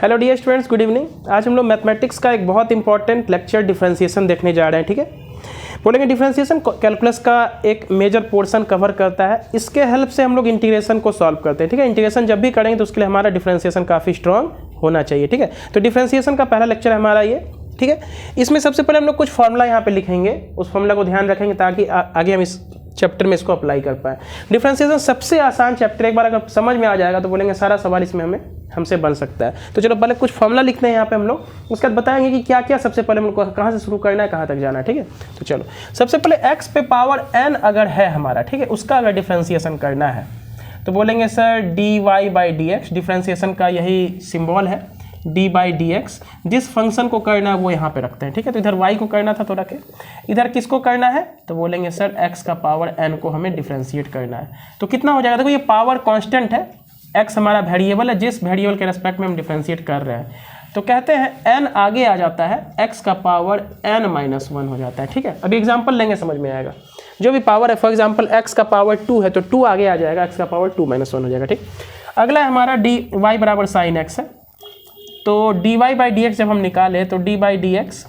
Hello dear students, good evening. आज हम लोग मैथमेटिक्स का एक बहुत इंपॉर्टेंट लेक्चर डिफरेंशिएशन देखने जा रहे हैं। ठीक है, बोलेंगे डिफरेंशिएशन कैलकुलस का एक मेजर पोर्शन कवर करता है। इसके हेल्प से हम लोग इंटीग्रेशन को सॉल्व करते हैं। ठीक है, इंटीग्रेशन जब भी करेंगे तो उसके लिए हमारा डिफरेंशिएशन काफ़ी स्ट्रॉन्ग होना चाहिए। ठीक है, तो डिफरेंशिएशन का पहला लेक्चर हमारा ये। ठीक है, इसमें सबसे पहले हम लोग कुछ फॉर्मूला यहाँ पे लिखेंगे, उस फॉर्मूला को ध्यान रखेंगे ताकि आगे हम इस चैप्टर में इसको अप्लाई कर पाए। डिफरेंशिएशन सबसे आसान चैप्टर, एक बार अगर समझ में आ जाएगा तो बोलेंगे सारा सवाल इसमें हमसे बन सकता है। तो चलो पहले कुछ फॉर्मूला लिखते हैं यहाँ पे हम लोग, उसके बाद बताएंगे कि क्या क्या सबसे पहले हम लोग को कहाँ से शुरू करना है, कहाँ तक जाना है। ठीक है, तो चलो सबसे पहले x पे पावर n अगर है हमारा, ठीक है, उसका अगर डिफरेंशिएशन करना है तो बोलेंगे सर dy/dx, डिफरेंशिएशन का यही सिंबल है d/dx। जिस फंक्शन को करना है वो यहाँ पे रखते हैं। ठीक है, तो इधर y को करना था तो रखे, इधर किसको करना है तो बोलेंगे सर x का पावर n को हमें डिफरेंशिएट करना है। तो कितना हो जाएगा, देखो ये पावर कांस्टेंट है, x हमारा वेरिएबल है, जिस वेरिएबल के रेस्पेक्ट में हम डिफरेंशिएट कर रहे हैं तो कहते हैं n आगे आ जाता है, x का पावर n-1 हो जाता है। ठीक है, अभी एग्जांपल लेंगे समझ में आएगा। जो भी पावर है, फॉर एग्जांपल x का पावर 2 है तो 2 आगे आ जाएगा, x का पावर 2-1 हो जाएगा। ठीक, अगला हमारा dy बराबर साइन x है, तो dy/dx जब हम निकाले तो d/dx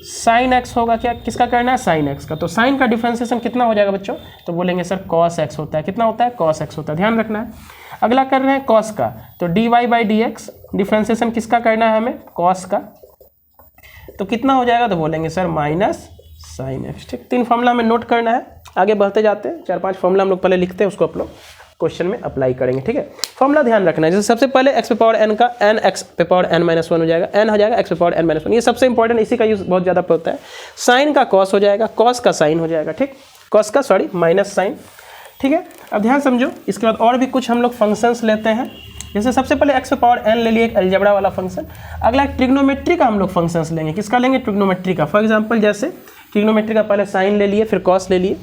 साइन x होगा। क्या किसका करना है, साइन x का। तो साइन का डिफरेंशिएशन कितना हो जाएगा बच्चों, तो बोलेंगे सर cos x होता है। कितना होता है, cos x होता है, ध्यान रखना है। अगला कर रहे हैं cos का, तो dy/dx डिफरेंशिएशन किसका करना है हमें, cos का। तो कितना हो जाएगा तो बोलेंगे सर माइनस साइन x। ठीक, 3 फॉर्मूला में नोट करना है, आगे बढ़ते जाते हैं। 4-5 फॉर्मूला हम लोग पहले लिखते हैं, उसको आप लोग क्वेश्चन में अप्लाई करेंगे। ठीक है, फॉर्मूला ध्यान रखना है। जैसे सबसे पहले x पे पावर n का n x पे पावर n-1 हो जाएगा, n हो जाएगा x पे पावर n-1। ये सबसे इंपॉर्टेंट, इसी का यूज बहुत ज़्यादा होता है। साइन का cos हो जाएगा, cos का साइन हो जाएगा। ठीक, cos का सॉरी माइनस साइन। ठीक है, अब ध्यान समझो, इसके बाद और भी कुछ हम लोग फंक्शंस लेते हैं। जैसे सबसे पहले x पे पावर n ले लिए, एक अलजेब्रा वाला फंक्शन। अगला ट्रिग्नोमेट्री का हम लोग फंक्शंस लेंगे। किसका लेंगे, ट्रिग्नोमेट्री का। फॉर एग्जांपल जैसे ट्रिग्नोमेट्री का पहले साइन ले लिए, फिर cos ले लिए।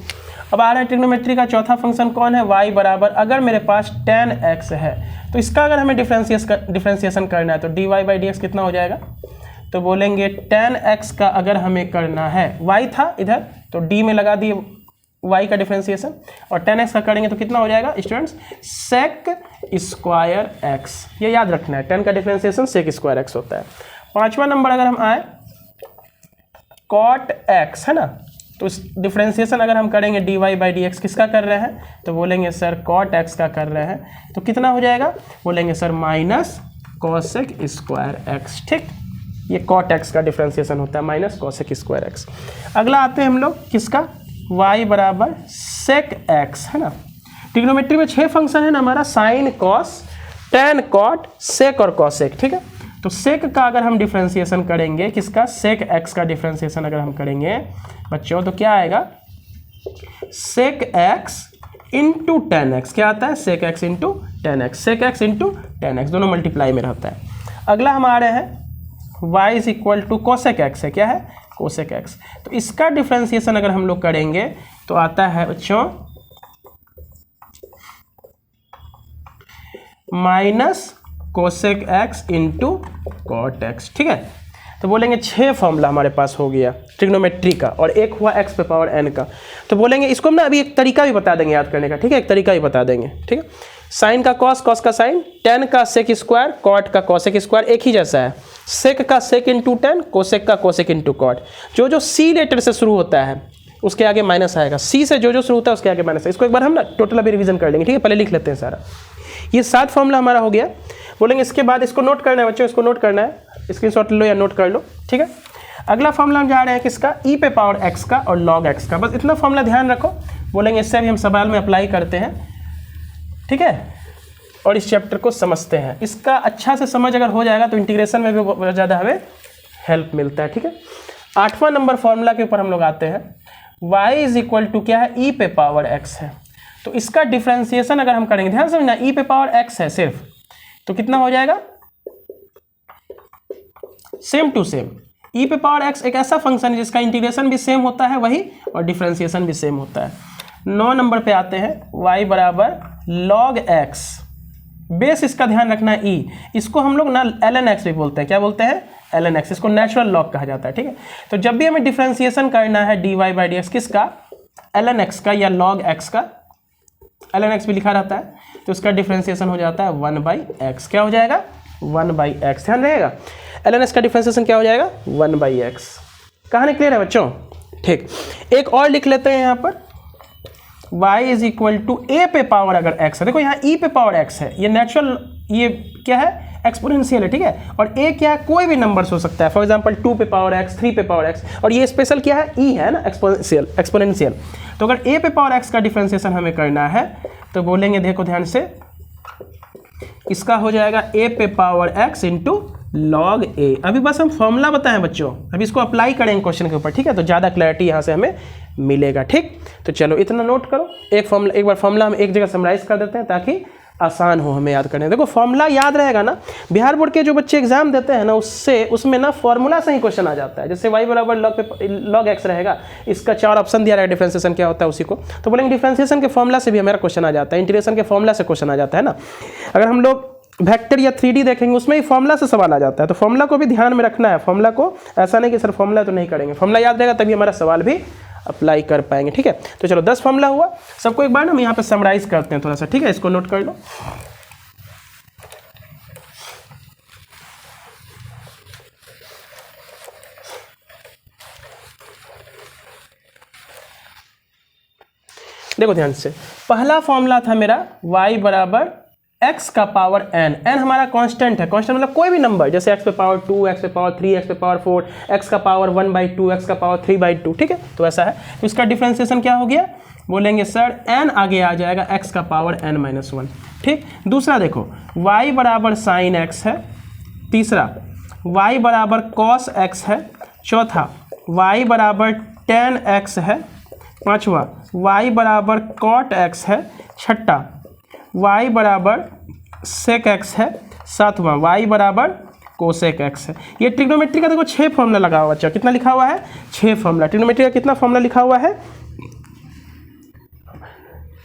अब आ रहा है ट्रिग्नोमेट्री का चौथा फंक्शन कौन है, y बराबर, अगर मेरे पास tan x है तो इसका अगर हमें डिफरेंशिएशन करना है तो dy/dx कितना हो जाएगा, तो बोलेंगे tan x का अगर हमें करना है, y था इधर तो d में लगा दिए y का डिफरेंशिएशन, और tan x का करेंगे तो कितना हो जाएगा स्टूडेंट्स, sec स्क्वायर x। ये याद रखना है, tan का डिफरेंशिएशन sec स्क्वायर x होता है। 5वां नंबर अगर हम आए cot x है ना, तो इस डिफरेंशिएशन अगर हम करेंगे dy/dx किसका कर रहे हैं तो बोलेंगे सर cot x का कर रहे हैं, तो कितना हो जाएगा, बोलेंगे sir minus cosec square x। ठीक, ये cot x का डिफरेंशिएशन होता है, माइनस cosec स्क्वायर x। अगला आते हैं हम लोग किसका, y बराबर sec x है ना। ट्रिग्नोमेट्री में 6 फंक्शन है ना हमारा, sign, cos, tan, cot, sec और cosec। ठीक है, तो sec का अगर हम डिफरेंशिएशन करेंगे, किसका, sec x का डिफरेंशिएशन अगर हम करेंगे बच्चों तो क्या आएगा, sec x into tan x। क्या आता है, sec x into tan x, sec x into tan x, दोनों मल्टीप्लाई में रहता है। अगला हमारे हैं y is equal to cosec x है, क्या है, cosec x। तो इसका डिफरेंशिएशन अगर हम लोग करेंगे तो आता है बच्चों minus cosec x into cot x। ठीक है, तो बोलेंगे 6 फॉर्मूला हमारे पास हो गया ट्रिग्नोमेट्री का, और एक हुआ x पे पावर n का। तो बोलेंगे इसको हम ना अभी एक तरीका भी बता देंगे याद करने का। ठीक है, एक तरीका भी बता देंगे। ठीक है, साइन का cos, cos का साइन, tan का sec स्क्वायर, cot का cosec स्क्वायर एक ही जैसा है, sec का sec इंटू tan, cosec का cosec इंटू cot। जो जो c लेटर से शुरू होता है उसके आगे माइनस आएगा, c से जो जो शुरू होता है उसके आगे माइनस है। इसको एक बार हम ना टोटल अभी रिवीजन कर लेंगे। ठीक है, पहले लिख लेते हैं सारा। ये 7 फॉर्मूला हमारा हो गया। बोलेंगे इसके बाद इसको नोट करना है बच्चों, इसको नोट करना है, स्क्रीनशॉट लो या नोट कर लो। ठीक है, अगला फॉर्मूला हम जा रहे हैं किसका, e पे पावर x का और log x का। बस इतना फॉर्मूला ध्यान रखो, बोलेंगे इससे भी हम सवाल में अप्लाई करते हैं। ठीक है, और इस चैप्टर को समझते हैं। इसका अच्छा से समझ अगर हो जाएगा तो इंटीग्रेशन में भी बहुत ज़्यादा हमें हेल्प मिलता है। ठीक है, 8वां नंबर फॉर्मूला के ऊपर हम लोग आते हैं। y इज इक्वल टू क्या है, e पे पावर x है, तो इसका डिफरेंशिएशन अगर हम करेंगे, ध्यान समझना, e पे पावर x है सिर्फ, तो कितना हो जाएगा, सेम टू सेम। e पे पावर x एक ऐसा फंक्शन है जिसका इंटीग्रेशन भी सेम होता है वही, और डिफरेंशिएशन भी सेम होता है। 9 नंबर पे आते हैं, y बराबर log x, बेस इसका ध्यान रखना है e, इसको हम लोग ना ln x भी बोलते हैं। क्या बोलते हैं, ln x, इसको नेचुरल लॉग कहा जाता है। ठीक है, तो जब भी हमें डिफरेंशिएशन करना है dy/dx किसका, ln x का या log x का, ln x भी लिखा रहता है, तो इसका डिफरेंशिएशन हो जाता है 1/x। क्या हो जाएगा, 1/x, ध्यान रहेगा। ln s का डिफ्रेंसिएशन क्या हो जाएगा 1/x। कहानी क्लियर है बच्चों? ठीक, एक और लिख लेते हैं यहाँ पर y is equal to a पे पावर अगर x है, देखो यहाँ e पे पावर x है, ये नेचुरल, ये क्या है एक्सपोनेंशियल है, ठीक है। और a क्या है, कोई भी नंबर्स हो सकता है, फॉर एग्जांपल 2 पे पावर x, 3 पे पावर x, और ये स्पेशल क्या है e है ना, एक्सपोनेंशियल। तो अगर a पे पावर x का डिफरेंशिएशन हमें करना है तो बोलेंगे, देखो ध्यान से, इसका हो जाएगा a पे power x into log a। अभी बस हम फॉर्मूला बताएं बच्चों, अभी इसको अप्लाई करेंगे क्वेश्चन के ऊपर, ठीक है, तो ज़्यादा क्लैरिटी यहाँ से हमें मिलेगा। ठीक, तो चलो इतना नोट करो, एक बार फॉर्मूला हम एक जगह समराइज कर देते हैं ताकि आसान हो हमें याद करने। देखो फॉर्मूला याद रहेगा ना, बिहार बोर्ड के जो बच्चे एग्जाम देते हैं ना, उसमें ना फॉर्मूला से ही क्वेश्चन आ जाता है। जैसे y बराबर लॉग x रहेगा, इसका 4 ऑप्शन दिया रहेगा, डिफरेंशिएशन क्या होता है उसी को, तो बोलेंगे डिफरेंशिएशन के फॉर्मूला से भी हमारा क्वेश्चन आ जाता है, इंटीग्रेशन के फॉर्मूला से क्वेश्चन आ जाता है ना। अगर हम लोग वेक्टर या 3D देखेंगे उसमें ही फॉर्मूला से सवाल आ जाता है, तो फॉर्मूला को भी ध्यान में रखना है। फॉर्मूला को ऐसा नहीं कि सर फॉर्मूला तो नहीं करेंगे, फॉर्मूला याद रहेगा तभी हमारा सवाल भी अप्लाई कर पाएंगे। ठीक है, तो चलो 10 फॉर्मूला हुआ, सबको एक बार ना हम यहाँ पे समराइज करते हैं थोड़ा सा, ठीक है, इसको नोट कर लो। देखो ध्यान से, पहला फॉर्मूला था मेरा y बराबर x का पावर n, n हमारा कांस्टेंट है, कांस्टेंट मतलब कोई भी नंबर, जैसे x पे पावर 2, x पे पावर 3, x पे पावर 4, x का पावर 1/2, x का पावर 3/2, ठीक है, तो ऐसा है। तो इसका डिफरेंशिएशन क्या हो गया, बोलेंगे सर n आगे आ जाएगा x का पावर n-1। ठीक, दूसरा देखो y बराबर साइन x है, तीसरा y बराबर कॉस x है, चौथा y बराबर tan x है, पांचवा y बराबर कॉट x है, छठा y बराबर सेक x है, सातवां y बराबर कोसेक x है। ये ट्रिग्नोमेट्री का देखो 6 फॉर्मूला लगा हुआ है, कितना लिखा हुआ है 6 फॉर्मूला। ट्रिग्नोमेट्री का कितना फॉर्मूला लिखा हुआ है,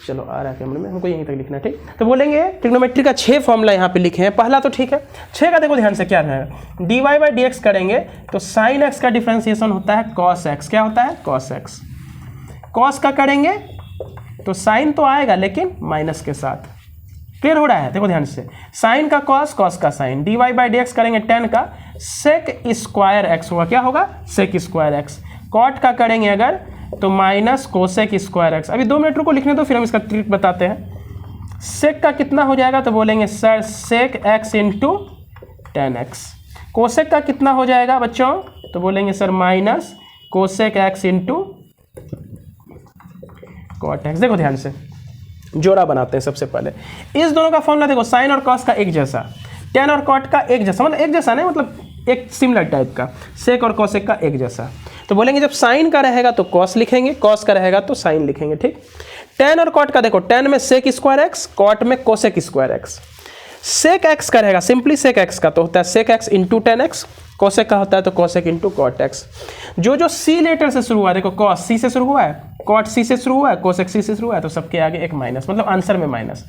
चलो आ रहा है कैमरे में, हमको यहीं तक लिखना है। ठीक, तो बोलेंगे ट्रिग्नोमेट्री का 6 फॉर्मूला यहाँ पे लिखे हैं। पहला तो ठीक है, 6 का देखो ध्यान से क्या रहेगा, dy/dx करेंगे तो साइन x का डिफरेंशिएशन होता है कॉस x, क्या होता है कॉस x। कॉस का करेंगे तो साइन तो आएगा लेकिन माइनस के साथ, क्लियर हो रहा है। देखो ध्यान से, साइन का कॉस, कॉस का साइन, dy/dx करेंगे tan का सेक स्क्वायर x होगा, क्या होगा सेक स्क्वायर x। कॉट का करेंगे अगर तो माइनस कोसेक स्क्वायर x। अभी 2 मिनट को लिखने दो, फिर हम इसका ट्रिक बताते हैं। सेक का कितना हो जाएगा तो बोलेंगे sir sec x into tan X. Cosec का कितना हो जाएगा बच्चों तो बोलेंगे sir minus cosec x into cot x। देखो ध्यान से, जोड़ा बनाते हैं सबसे पहले। इस दोनों का फॉर्मूला देखो, साइन और कॉस का एक जैसा, टेन और कॉट का एक जैसा, मतलब एक जैसा नहीं, मतलब एक सिमिलर टाइप का, सेक और कोसेक का एक जैसा। तो बोलेंगे जब साइन का रहेगा तो कॉस लिखेंगे, कॉस का रहेगा तो साइन लिखेंगे। ठीक, टेन और कॉट का देखो, टेन में सेक स्क्वायर एक्स, कॉट में cosec square X. Sec X का रहेगा, सिंपली सेक एक्स का तो होता है sec X into tan X, cosec का होता है तो कोसेक इंटू कॉट एक्स। जो सी लेटर से शुरू हुआ है, देखो कॉस सी से शुरू हुआ है, कॉट सी से शुरू हुआ है, कोसेक सी से शुरू हुआ है, तो सबके आगे एक माइनस, मतलब आंसर में माइनस।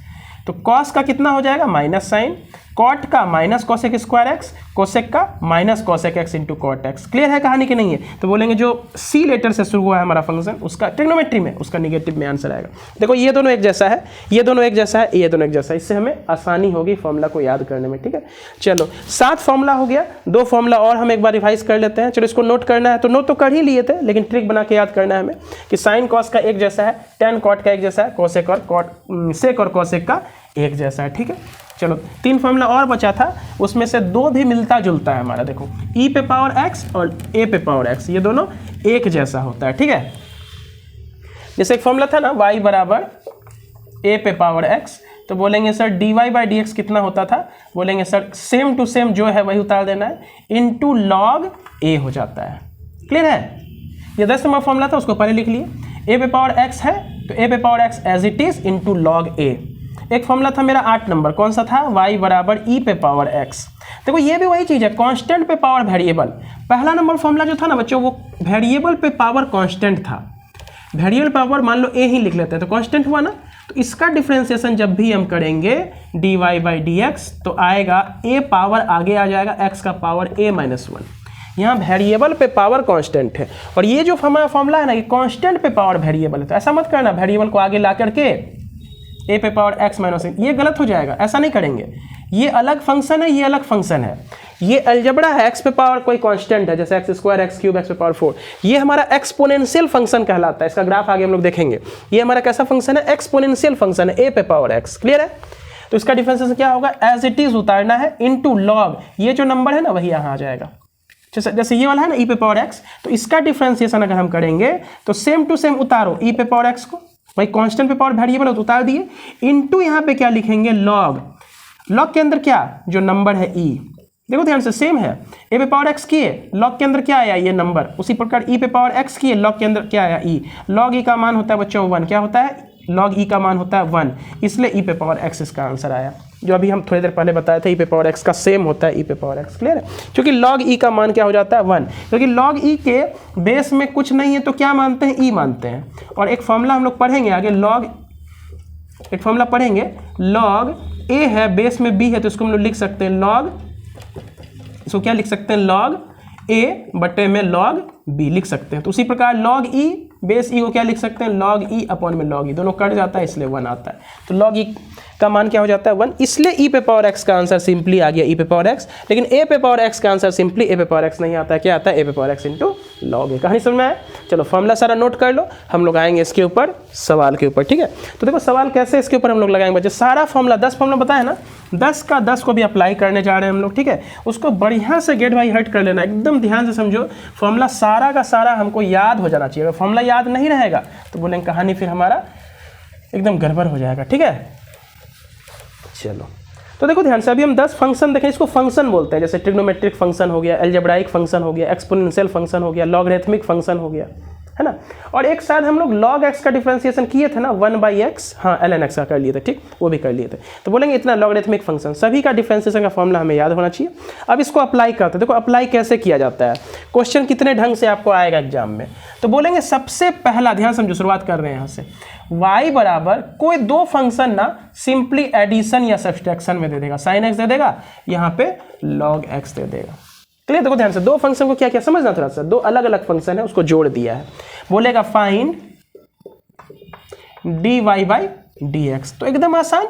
तो कॉस का कितना हो जाएगा माइनस साइन, कॉट का minus cosec square x, cosec का minus cosec x into cot x. Clear है कहानी की नहीं है। तो बोलेंगे जो सी लेटर से शुरू हुआ है हमारा फंक्शन, उसका ट्रिग्नोमेट्री में उसका निगेटिव में आंसर आएगा। देखो ये दोनों एक जैसा है, ये दोनों एक जैसा है, ये दोनों एक जैसा है, इससे हमें आसानी होगी फॉर्मूला को याद करने में। ठीक है, चलो 7 फॉर्मूला हो गया, 2 फॉर्मूला और हम एक बार रिवाइज कर लेते हैं। चलो इसको नोट करना है तो नोट तो कर ही लिए थे, लेकिन ट्रिक बना के याद करना है हमें कि साइन कॉस का एक जैसा है, टेन कॉट का एक जैसा है, कोसेक और कॉट सेक और कोसेक का एक जैसा है। ठीक है, चलो 3 फॉर्मूला और बचा था, उसमें से 2 भी मिलता जुलता है हमारा। देखो e पे पावर x और a पे पावर x, ये दोनों एक जैसा होता है। ठीक है, जैसे एक फॉर्मूला था ना y बराबर a पे पावर x, तो बोलेंगे सर dy/dx कितना होता था, बोलेंगे सर सेम टू सेम जो है वही उतार देना है, इनटू लॉग a हो जाता है। क्लियर है, ये 10 नंबर फॉर्मूला था, उसको पहले लिख लिए। a पे पावर x है तो a पे power x as it is into log a। एक फॉर्मूला था मेरा 8 नंबर, कौन सा था, y बराबर e पे पावर x। देखो ये भी वही चीज़ है, कांस्टेंट पे पावर वेरिएबल। पहला नंबर फॉर्मूला जो था ना बच्चों, वो वेरिएबल पे पावर कांस्टेंट था। वेरिएबल पावर मान लो a ही लिख लेते हैं तो कांस्टेंट हुआ ना, तो इसका डिफरेंशिएशन जब भी हम करेंगे dy/dx तो आएगा a पावर आगे आ जाएगा x का पावर a-1। यहाँ वेरिएबल पे पावर कांस्टेंट है, और ये जो हमारा फॉर्मूला है ना, ये कांस्टेंट पे पावर वेरिएबल है। तो ऐसा मत करना वेरिएबल को आगे ला करके ए पे पावर एक्स माइनस एक्स, ये गलत हो जाएगा, ऐसा नहीं करेंगे। ये अलग फंक्शन है, ये अलग फंक्शन है। ये अलजेब्रा है, एक्स पे पावर कोई कांस्टेंट है, जैसे x square x cube x पे पावर 4, ये हमारा एक्सपोनेंशियल फंक्शन कहलाता है। इसका ग्राफ आगे हम लोग देखेंगे। ये हमारा कैसा फंक्शन है? एक्सपोनेंशियल फंक्शन है, ए पे पावर एक्स। क्लियर है? तो इसका डिफरेंशिएशन क्या होगा? एज इट इज उतारना है इनटू लॉग, ये जो नंबर है ना वही यहाँ आ जाएगा। जैसे ये वाला है ना ई पे पावर एक्स, तो इसका डिफरेंशिएशन अगर हम करेंगे तो सेम टू सेम उतारो ई पे पावर एक्स को, भाई कांस्टेंट पे पावर वेरिएबल है तो उतार दिए, इनटू यहाँ पे क्या लिखेंगे? लॉग। लॉग के अंदर क्या? जो नंबर है ई, देखो ध्यान से सेम है। ए पे पावर एक्स किए, लॉग के अंदर क्या आया? ये नंबर। उसी प्रकार ई पे पावर एक्स किए, लॉग के अंदर क्या आया? ई। लॉग ई का मान होता है बच्चों 1, क्या होता है? लॉग ई का मान होता है 1, इसलिए ई पे पावर एक्स इसका आंसर आया। जो अभी हम थोड़ी देर पहले बताया था ई पे पावर एक्स का सेम होता है ई पे पावर एक्स। क्लियर है? क्योंकि लॉग ई का मान क्या हो जाता है? 1, क्योंकि लॉग ई के बेस में कुछ नहीं है तो क्या मानते हैं? ई मानते हैं। और एक फॉर्मूला हम लोग पढ़ेंगे आगे, एक फॉर्मूला पढ़ेंगे, लॉग ए है बेस में बी है, तो इसको हम लोग लिख सकते हैं लॉग, इसको क्या लिख सकते हैं? लॉग ए बटे में लॉग बी लिख सकते हैं। तो उसी प्रकार लॉग ई बेस ई को क्या लिख सकते हैं? लॉग ई अपॉन में लॉग ई, दोनों कट जाता है इसलिए 1 आता है। तो लॉग ई का मान क्या हो जाता है? 1, इसलिए ई पे पावर एक्स का आंसर सिंपली आ गया ई पे पावर एक्स। लेकिन ए पे पावर एक्स का आंसर सिंपली ए पे पावर एक्स नहीं आता है, क्या आता है? ए पे पावर एक्स इंटू लॉग ए। कहानी समझ में आया? चलो फॉर्मूला सारा नोट कर लो, हम लोग आएंगे इसके ऊपर सवाल के ऊपर। ठीक है? तो देखो सवाल कैसे इसके ऊपर हम लोग लगाएंगे बच्चे, सारा फॉर्मूला 10 फॉर्मूला बताया ना, 10 का 10 को भी अप्लाई करने जा रहे हैं हम लोग। ठीक है? उसको बढ़िया से गेट बाई हर्ट कर लेना, एकदम ध्यान से समझो। फॉर्मूला सारा का सारा हमको याद हो जाना चाहिए। अगर फॉर्मूला याद नहीं रहेगा तो बोलेंगे कहानी फिर हमारा एकदम गड़बड़ हो जाएगा। ठीक है? चलो तो देखो ध्यान से, अभी हम 10 फंक्शन देखें, इसको फंक्शन बोलते हैं। जैसे ट्रिग्नोमेट्रिक फंक्शन हो गया, अलजेब्राइक फंक्शन हो गया, एक्सपोनेंशियल फंक्शन हो गया, लॉगरिथमिक फंक्शन हो गया, है ना। और एक शायद हम लोग log x का डिफरेंशिएशन किए थे ना, 1/x, हाँ ln x का कर लिए थे, ठीक, वो भी कर लिए थे। तो बोलेंगे इतना लॉगरिथमिक फंक्शन, सभी का डिफरेंशिएशन का फॉर्मूला हमें याद होना चाहिए। अब इसको अप्लाई करते हैं। देखो अप्लाई कैसे किया जाता है, क्वेश्चन कितने ढंग से आपको आएगा एग्जाम में। तो बोलेंगे सबसे पहला, ध्यान समझो, शुरुआत कर रहे हैं यहाँ से, y बराबर कोई दो फंक्शन ना सिंपली एडिशन या सब्सट्रैक्शन में दे देगा, sin x दे देगा, यहाँ पे log x दे देगा। क्लियर? देखो ध्यान से, दो फंक्शन को क्या क्या समझना थोड़ा सा, दो अलग अलग फंक्शन है उसको जोड़ दिया है। बोलेगा फाइंड dy/dx, तो एकदम आसान,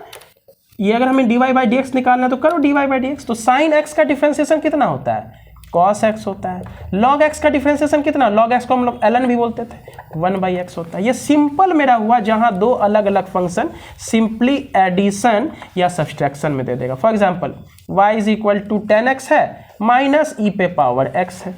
ये अगर हमें dy/dx निकालना है तो करो dy/dx। तो sin x का डिफरेंशिएशन कितना होता है, cos x होता है। log x का डिफरेंशिएशन कितना, log x को हम लोग ln भी बोलते थे, 1/x होता है। ये सिंपल मेरा हुआ जहां दो अलग अलग फंक्शन सिंपली एडिशन या सब्सट्रैक्शन में दे देगा। फॉर एग्जांपल y = 10x है माइनस e पे पावर x है,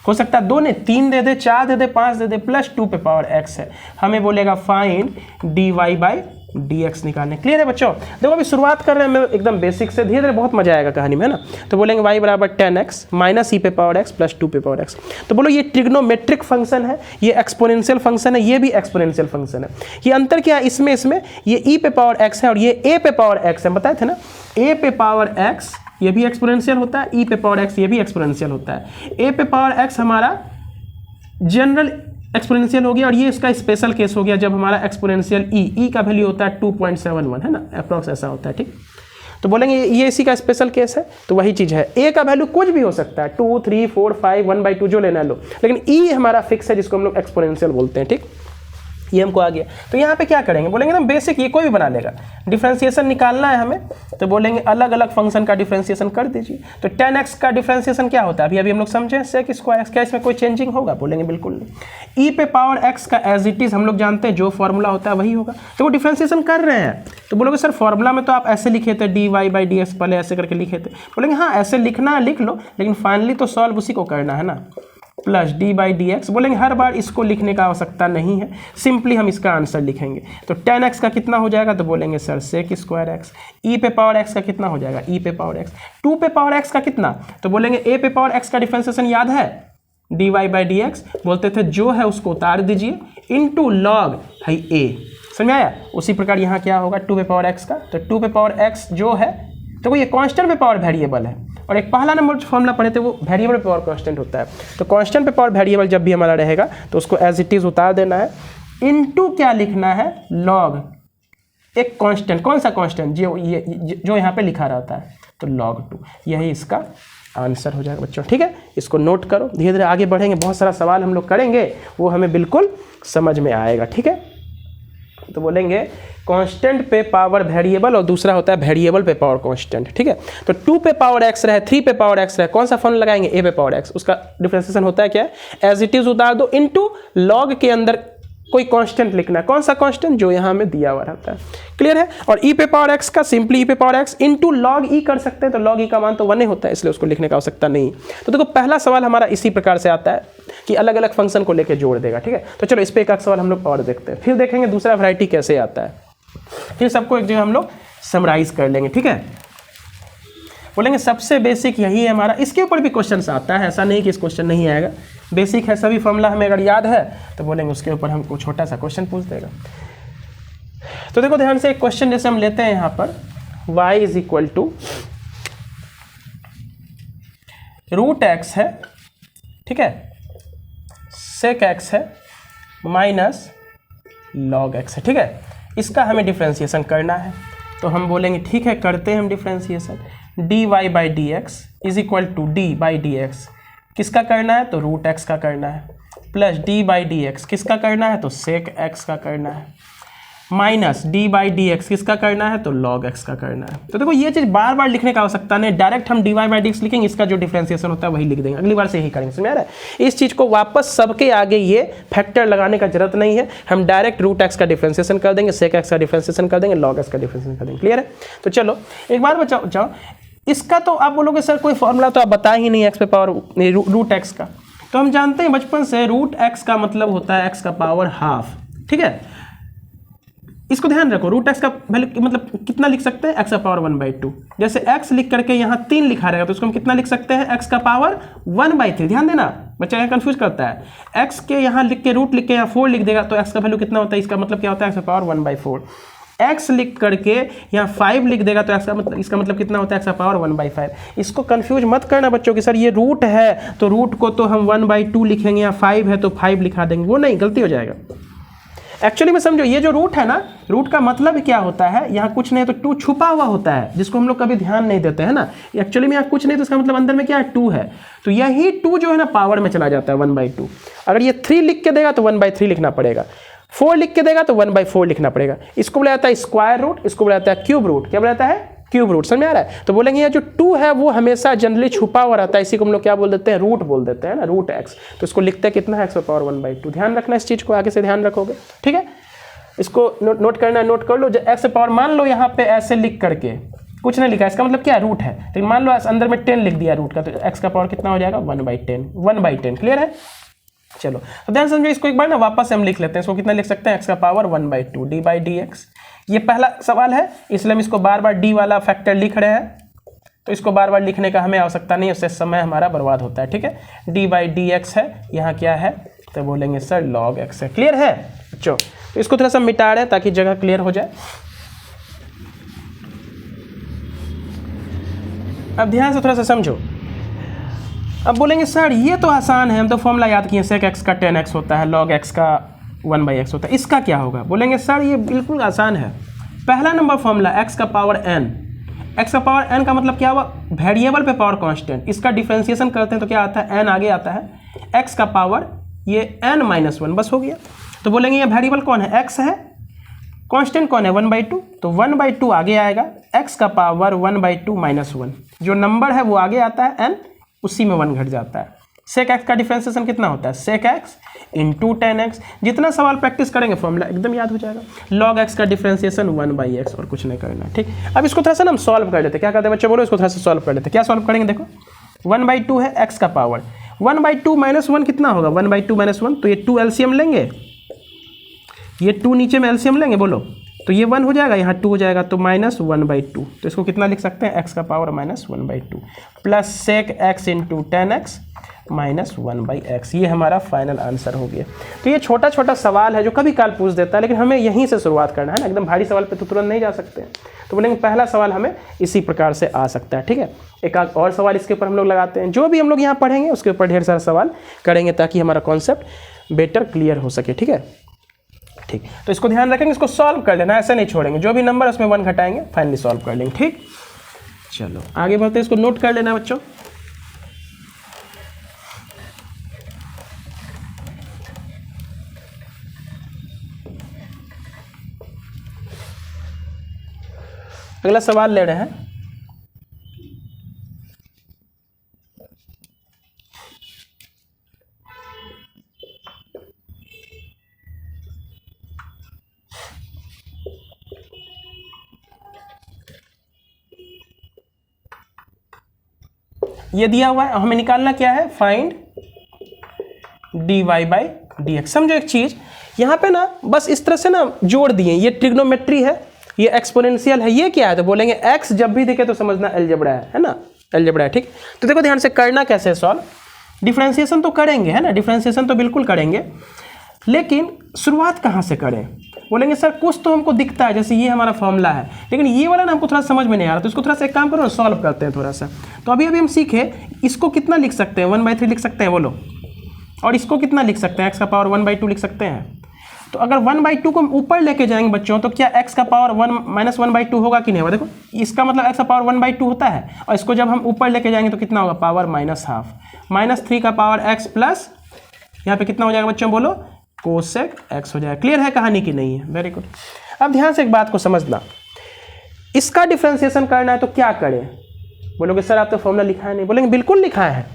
हो सकता है 2 ने 3 दे दे, 4 दे दे, 5 दे दे, प्लस 2 पे पावर x है। हमें बोलेगा फाइंड dy/dx निकालने। क्लियर है बच्चों? देखो अभी शुरुआत कर रहे हैं मैं एकदम बेसिक से, धीरे धीरे बहुत मजा आएगा कहानी में, है ना। तो बोलेंगे y बराबर 10x माइनस e पे पावर x प्लस 2 पे पावर x। तो बोलो ये ट्रिग्नोमेट्रिक फंक्शन है, ये एक्सपोनेंशियल फंक्शन है, ये भी एक्सपोनेंशियल फंक्शन है। ये अंतर क्या है इसमें ये e पे पावर x है और ये a पे पावर x है, बताए थे ना। a पे पावर x ये भी एक्सपोनेंशियल होता है, e पे पावर x ये भी एक्सपोनेंशियल होता है। a पे पावर x हमारा जनरल एक्सपोनेंशियल हो गया, और ये इसका स्पेशल केस हो गया जब हमारा एक्सपोनेंशियल e का वैल्यू होता है 2.71, है ना, अप्रॉक्स ऐसा होता है, ठीक। तो बोलेंगे ये इसी का स्पेशल केस है, तो वही चीज़ है। a का वैल्यू कुछ भी हो सकता है, 2, 3, 4, 5, 1/2 जो लेना लो, लेकिन e हमारा फिक्स है जिसको हम लोग एक्सपोनेंशियल बोलते हैं, ठीक। ये हमको आ गया। तो यहाँ पे क्या करेंगे, बोलेंगे ना बेसिक, ये कोई भी बना लेगा, डिफरेंशिएशन निकालना है हमें, तो बोलेंगे अलग अलग फंक्शन का डिफरेंशिएशन कर दीजिए। तो 10x का डिफरेंशिएशन क्या होता है, अभी हम लोग समझे, sec स्क्वायर x, क्या इसमें कोई चेंजिंग होगा, बोलेंगे बिल्कुल नहीं। e पे पावर x का एज इट इज हम लोग जानते हैं, जो फॉर्मूला होता है वही होगा। तो वो डिफरेंशिएशन कर रहे हैं, तो बोलोगे सर फॉर्मूला में तो आप ऐसे लिखे थे dy/dx, पहले ऐसे करके लिखे थे। बोलेंगे हाँ ऐसे लिखना है लिख लो, लेकिन फाइनली तो सॉल्व उसी को करना है ना, प्लस dy/dx। बोलेंगे हर बार इसको लिखने का आवश्यकता नहीं है, सिंपली हम इसका आंसर लिखेंगे। तो 10x का कितना हो जाएगा, तो बोलेंगे sir sec square x। e पे पावर x का कितना हो जाएगा, e पे पावर x। 2 पे पावर x का कितना, तो बोलेंगे a पे पावर x का डिफरेंशिएशन याद है, dy/dx बोलते थे, जो है उसको उतार दीजिए इनटू log है a, समझ में आया। उसी प्रकार यहाँ क्या होगा 2 पे पावर x का, तो 2 पे पावर x जो है, तो ये कांस्टेंट पे पावर वेरिएबल है, और एक पहला नंबर जो फॉर्मूला पढ़े थे वो वेरिएबल पे पावर कांस्टेंट होता है। तो कांस्टेंट पे पावर वेरिएबल जब भी हमारा रहेगा तो उसको एज इट इज उतार देना है, इनटू क्या लिखना है, लॉग एक कांस्टेंट, कौन सा कांस्टेंट, जो यहाँ पे लिखा रहता है, तो log 2, यही इसका आंसर हो जाएगा बच्चों, ठीक है। इसको नोट करो, धीरे धीरे आगे बढ़ेंगे, बहुत सारा सवाल हम लोग करेंगे, वो हमें बिल्कुल समझ में आएगा, ठीक है। तो बोलेंगे कांस्टेंट पे पावर वेरिएबल और दूसरा होता है वेरिएबल पे पावर कांस्टेंट, ठीक है। तो 2 पे पावर x रहे, 3 पे पावर x रहे, कौन सा फॉर्मूला लगाएंगे, a पे पावर x, उसका डिफरेंशिएशन होता है क्या, एज इट इज उतार दो इनटू लॉग के अंदर कोई कांस्टेंट लिखना है, कौन सा कांस्टेंट, जो यहाँ में दिया हुआ रहता है, क्लियर है। और e पे पावर x का सिंपली e पे power x into log e कर सकते हैं, तो लॉग e का मान तो 1 ही होता है, इसलिए उसको लिखने का आवश्यकता नहीं। तो देखो पहला सवाल हमारा इसी प्रकार से आता है कि अलग अलग फंक्शन को लेकर जोड़ देगा, ठीक है। तो चलो इस पे एक सवाल हम लोग और देखते हैं, फिर देखेंगे दूसरा वैरायटी कैसे आता है, फिर सबको एक जगह हम लोग समराइज कर लेंगे, ठीक है। बोलेंगे सबसे बेसिक यही है हमारा, इसके ऊपर भी क्वेश्चन आता है, ऐसा नहीं कि इस क्वेश्चन नहीं आएगा, बेसिक है, सभी फॉर्मूला हमें अगर याद है तो बोलेंगे उसके ऊपर हमको छोटा सा क्वेश्चन पूछ देगा। तो देखो ध्यान से एक क्वेश्चन जैसे हम लेते हैं यहाँ पर y is equal to root X है, ठीक है, सेक एक्स है माइनस लॉग एक्स है, ठीक है। इसका हमें डिफ्रेंशिएशन करना है, तो हम बोलेंगे ठीक है करते हैं हम differentiation, dy by D X is equal to D by D X, किसका करना है, तो रूट एक्स का करना है, plus D by D X किसका करना है, तो सेक एक्स का करना है, minus D by D X किसका करना है, तो लॉग एक्स का करना है। तो देखो ये चीज़ बार बार लिखने का आवश्यकता नहीं, डायरेक्ट हम D Y by D X लिखेंगे, इसका जो डिफ्रेंशिएशन होता है वही लिख देंगे, अगली बार से यही करेंगे, समझ आ रहा है। इस चीज़ को वापस सबके आगे ये फैक्टर लगाने का जरूरत नहीं है, हम डायरेक्ट रूट एक्स का डिफ्रेंशिएशन कर देंगे, सेक एक्स का डिफ्रेंशिएशन कर देंगे, लॉग एक्स का डिफ्रेंशिएशन कर देंगे, क्लियर है। तो चलो एक बार बचाओ, इसका तो आप बोलोगे सर कोई फॉर्मूला तो आप बता ही नहीं एक्स पे पावर रूट एक्स का, तो हम जानते हैं बचपन से रूट एक्स का मतलब होता है एक्स का पावर हाफ, ठीक है। इसको ध्यान रखो, रूट एक्स का वैल्यू मतलब कितना लिख सकते हैं, एक्स का पावर 1/2, जैसे एक्स लिख करके यहाँ 3 लिखा रहेगा तो उसको हम कितना लिख सकते हैं, एक्स का पावर 1/3, ध्यान देना बच्चा यहाँ कंफ्यूज करता है, एक्स के यहाँ लिख के रूट लिख के यहाँ 4 लिख देगा तो एक्स का वैल्यू कितना होता है, इसका मतलब क्या होता है, एक्स का पावर 1/4, x लिख करके यहाँ 5 लिख देगा तो इसका मतलब कितना होता है, एक्स का पावर 1/5। इसको कंफ्यूज मत करना बच्चों कि सर ये रूट है तो रूट को तो हम 1/2 लिखेंगे, यहाँ 5 है तो 5 लिखा देंगे, वो नहीं, गलती हो जाएगा। एक्चुअली में समझो ये जो रूट है ना, रूट का मतलब क्या होता है, यहाँ कुछ नहीं तो 2 छुपा हुआ होता है जिसको हम लोग कभी ध्यान नहीं देते हैं ना, एक्चुअली में यहाँ कुछ नहीं तो इसका मतलब अंदर में क्या है, 2 है, तो यही 2 जो है ना पावर में चला जाता है 1/2। अगर ये 3 लिख के देगा तो 1/3 लिखना पड़ेगा, 4 लिख के देगा तो 1/4 लिखना पड़ेगा, इसको बोला जाता है स्क्वायर रूट, इसको बोला जाता है क्यूब रूट, क्या बोला जाता है, क्यूब रूट, समझ में आ रहा है। तो बोलेंगे ये जो 2 है वो हमेशा जनरली छुपा हुआ रहता है, इसी को हम लोग क्या बोल देते हैं, रूट बोल देते हैं ना, रूट एक्स, तो इसको लिखते हैं कितना है, एक्स पावर 1/2, ध्यान रखना इस चीज़ को, आगे से ध्यान रखोगे, ठीक है। इसको नोट करना है, नोट कर लो, एक्स पावर मान लो यहाँ पे ऐसे लिख करके कुछ नहीं लिखा, इसका मतलब क्या है, रूट है, लेकिन मान लो अंदर में 10 लिख दिया रूट का, तो एक्स का पावर कितना हो जाएगा, 1/10, क्लियर है। चलो तो ध्यान समझो, इसको एक बार ना वापस हम लिख लेते हैं, इसको कितना लिख सकते हैं, एक्स का power 1/2 D by D x, ये पहला सवाल है इसलिए हम इसको बार बार डी वाला फैक्टर लिख रहे हैं, तो इसको बार बार लिखने का हमें आवश्यकता नहीं है, उससे समय हमारा बर्बाद होता है, ठीक है। डी बाई डी एक्स है, यहाँ क्या है, तो बोलेंगे सर लॉग एक्स है, क्लियर है बच्चों। तो इसको थोड़ा सा मिटा रहे हैं ताकि जगह क्लियर हो जाए। अब ध्यान से थोड़ा सा समझो, अब बोलेंगे सर ये तो आसान है, हम तो फॉर्मूला याद किए, सेक एक्स का 10x होता है, लॉग एक्स का 1/x होता है, इसका क्या होगा, बोलेंगे सर ये बिल्कुल आसान है, पहला नंबर फॉर्मूला एक्स का पावर n, एक्स का पावर n का मतलब क्या हुआ, वेरिएबल पे पावर कांस्टेंट, इसका डिफरेंशिएशन करते हैं तो क्या आता है, n आगे आता है, x का पावर ये n-1 बस हो गया। तो बोलेंगे ये वेरिएबल कौन है, x है, कांस्टेंट कौन है 1/2, तो 1/2 आगे आएगा, x का पावर 1/2 - 1, जो नंबर है वो आगे आता है n, उसी में 1 घट जाता है। सेक एक्स का डिफरेंशिएशन कितना होता है, सेक एक्स इंटू 10x, जितना सवाल प्रैक्टिस करेंगे फॉर्मूला एकदम याद हो जाएगा। लॉग एक्स का डिफरेंशिएशन 1/x, और कुछ नहीं करना, ठीक। अब इसको थोड़ा सा ना हम सॉल्व कर लेते हैं, क्या कहते हैं बच्चे, बोलो इसको थोड़ा सा सॉल्व कर लेते हैं, क्या सॉल्व करेंगे, देखो 1/2 है एक्स का पावर, 1/2 - 1 कितना होगा, 1/2 - 1, तो ये 2 एलसीएम लेंगे, ये 2 नीचे में एलसीएम लेंगे, बोलो तो ये 1 हो जाएगा, यहाँ 2 हो जाएगा, तो -1/2, तो इसको कितना लिख सकते हैं, एक्स का power -1/2 plus sec X into 10x -1/x, ये हमारा फाइनल आंसर हो गया। तो ये छोटा छोटा सवाल है जो कभी काल पूछ देता है, लेकिन हमें यहीं से शुरुआत करना है ना, एकदम भारी सवाल पे तो तुरंत नहीं जा सकते हैं। तो बोलेंगे पहला सवाल हमें इसी प्रकार से आ सकता है, ठीक है। एक और सवाल इसके ऊपर हम लोग लगाते हैं, जो भी हम लोग यहाँ पढ़ेंगे उसके ऊपर ढेर सारा सवाल करेंगे ताकि हमारा कॉन्सेप्ट बेटर क्लियर हो सके, ठीक है। ठीक, तो इसको ध्यान रखेंगे, इसको सॉल्व कर लेना, ऐसे नहीं छोड़ेंगे, जो भी नंबर उसमें 1 घटाएंगे फाइनली सॉल्व कर लेंगे, ठीक। चलो आगे बढ़ते हैं, इसको नोट कर लेना बच्चों। अगला सवाल ले रहे हैं। ये दिया हुआ है, हमें निकालना क्या है, फाइंड dy बाई dx। समझो एक चीज यहाँ पे ना, बस इस तरह से ना जोड़ दिए, ये ट्रिग्नोमेट्री है, ये एक्सपोनेंशियल है, ये क्या है, तो बोलेंगे x जब भी दिखे तो समझना अलजेब्रा है ना, अलजेब्रा है, ठीक। तो देखो ध्यान से करना कैसे है सॉल्व, डिफरेंशिएशन तो करेंगे है ना, डिफरेंशिएशन तो बिल्कुल करेंगे, लेकिन शुरुआत कहाँ से करें। बोलेंगे सर कुछ तो हमको दिखता है, जैसे ये हमारा फॉर्मूला है, लेकिन ये वाला ना हमको थोड़ा समझ में नहीं आ रहा, तो इसको थोड़ा सा एक काम करो ना, सॉल्व करते हैं थोड़ा सा। तो अभी हम सीखे इसको कितना लिख सकते हैं, 1/3 लिख सकते हैं बोलो, और इसको कितना लिख सकते हैं, x का पावर 1/2 लिख सकते हैं। तो अगर 1/2 को हम ऊपर लेके जाएंगे बच्चों, तो क्या x का पावर 1-1/2 होगा कि नहीं होगा। देखो इसका मतलब x का पावर 1/2 होता है, और इसको जब हम ऊपर लेके जाएंगे तो कितना होगा, पावर -½ -3 का पावर x प्लस यहाँ पे कितना हो जाएगा बच्चों बोलो, कोसेक x हो जाएगा। क्लियर है कहानी की नहीं है, वेरी गुड। अब ध्यान से एक बात को समझना, इसका डिफरेंशिएशन करना है तो क्या करें। बोलोगे सर आप तो फॉर्मूला लिखा है नहीं, बोलेंगे बिल्कुल लिखा है,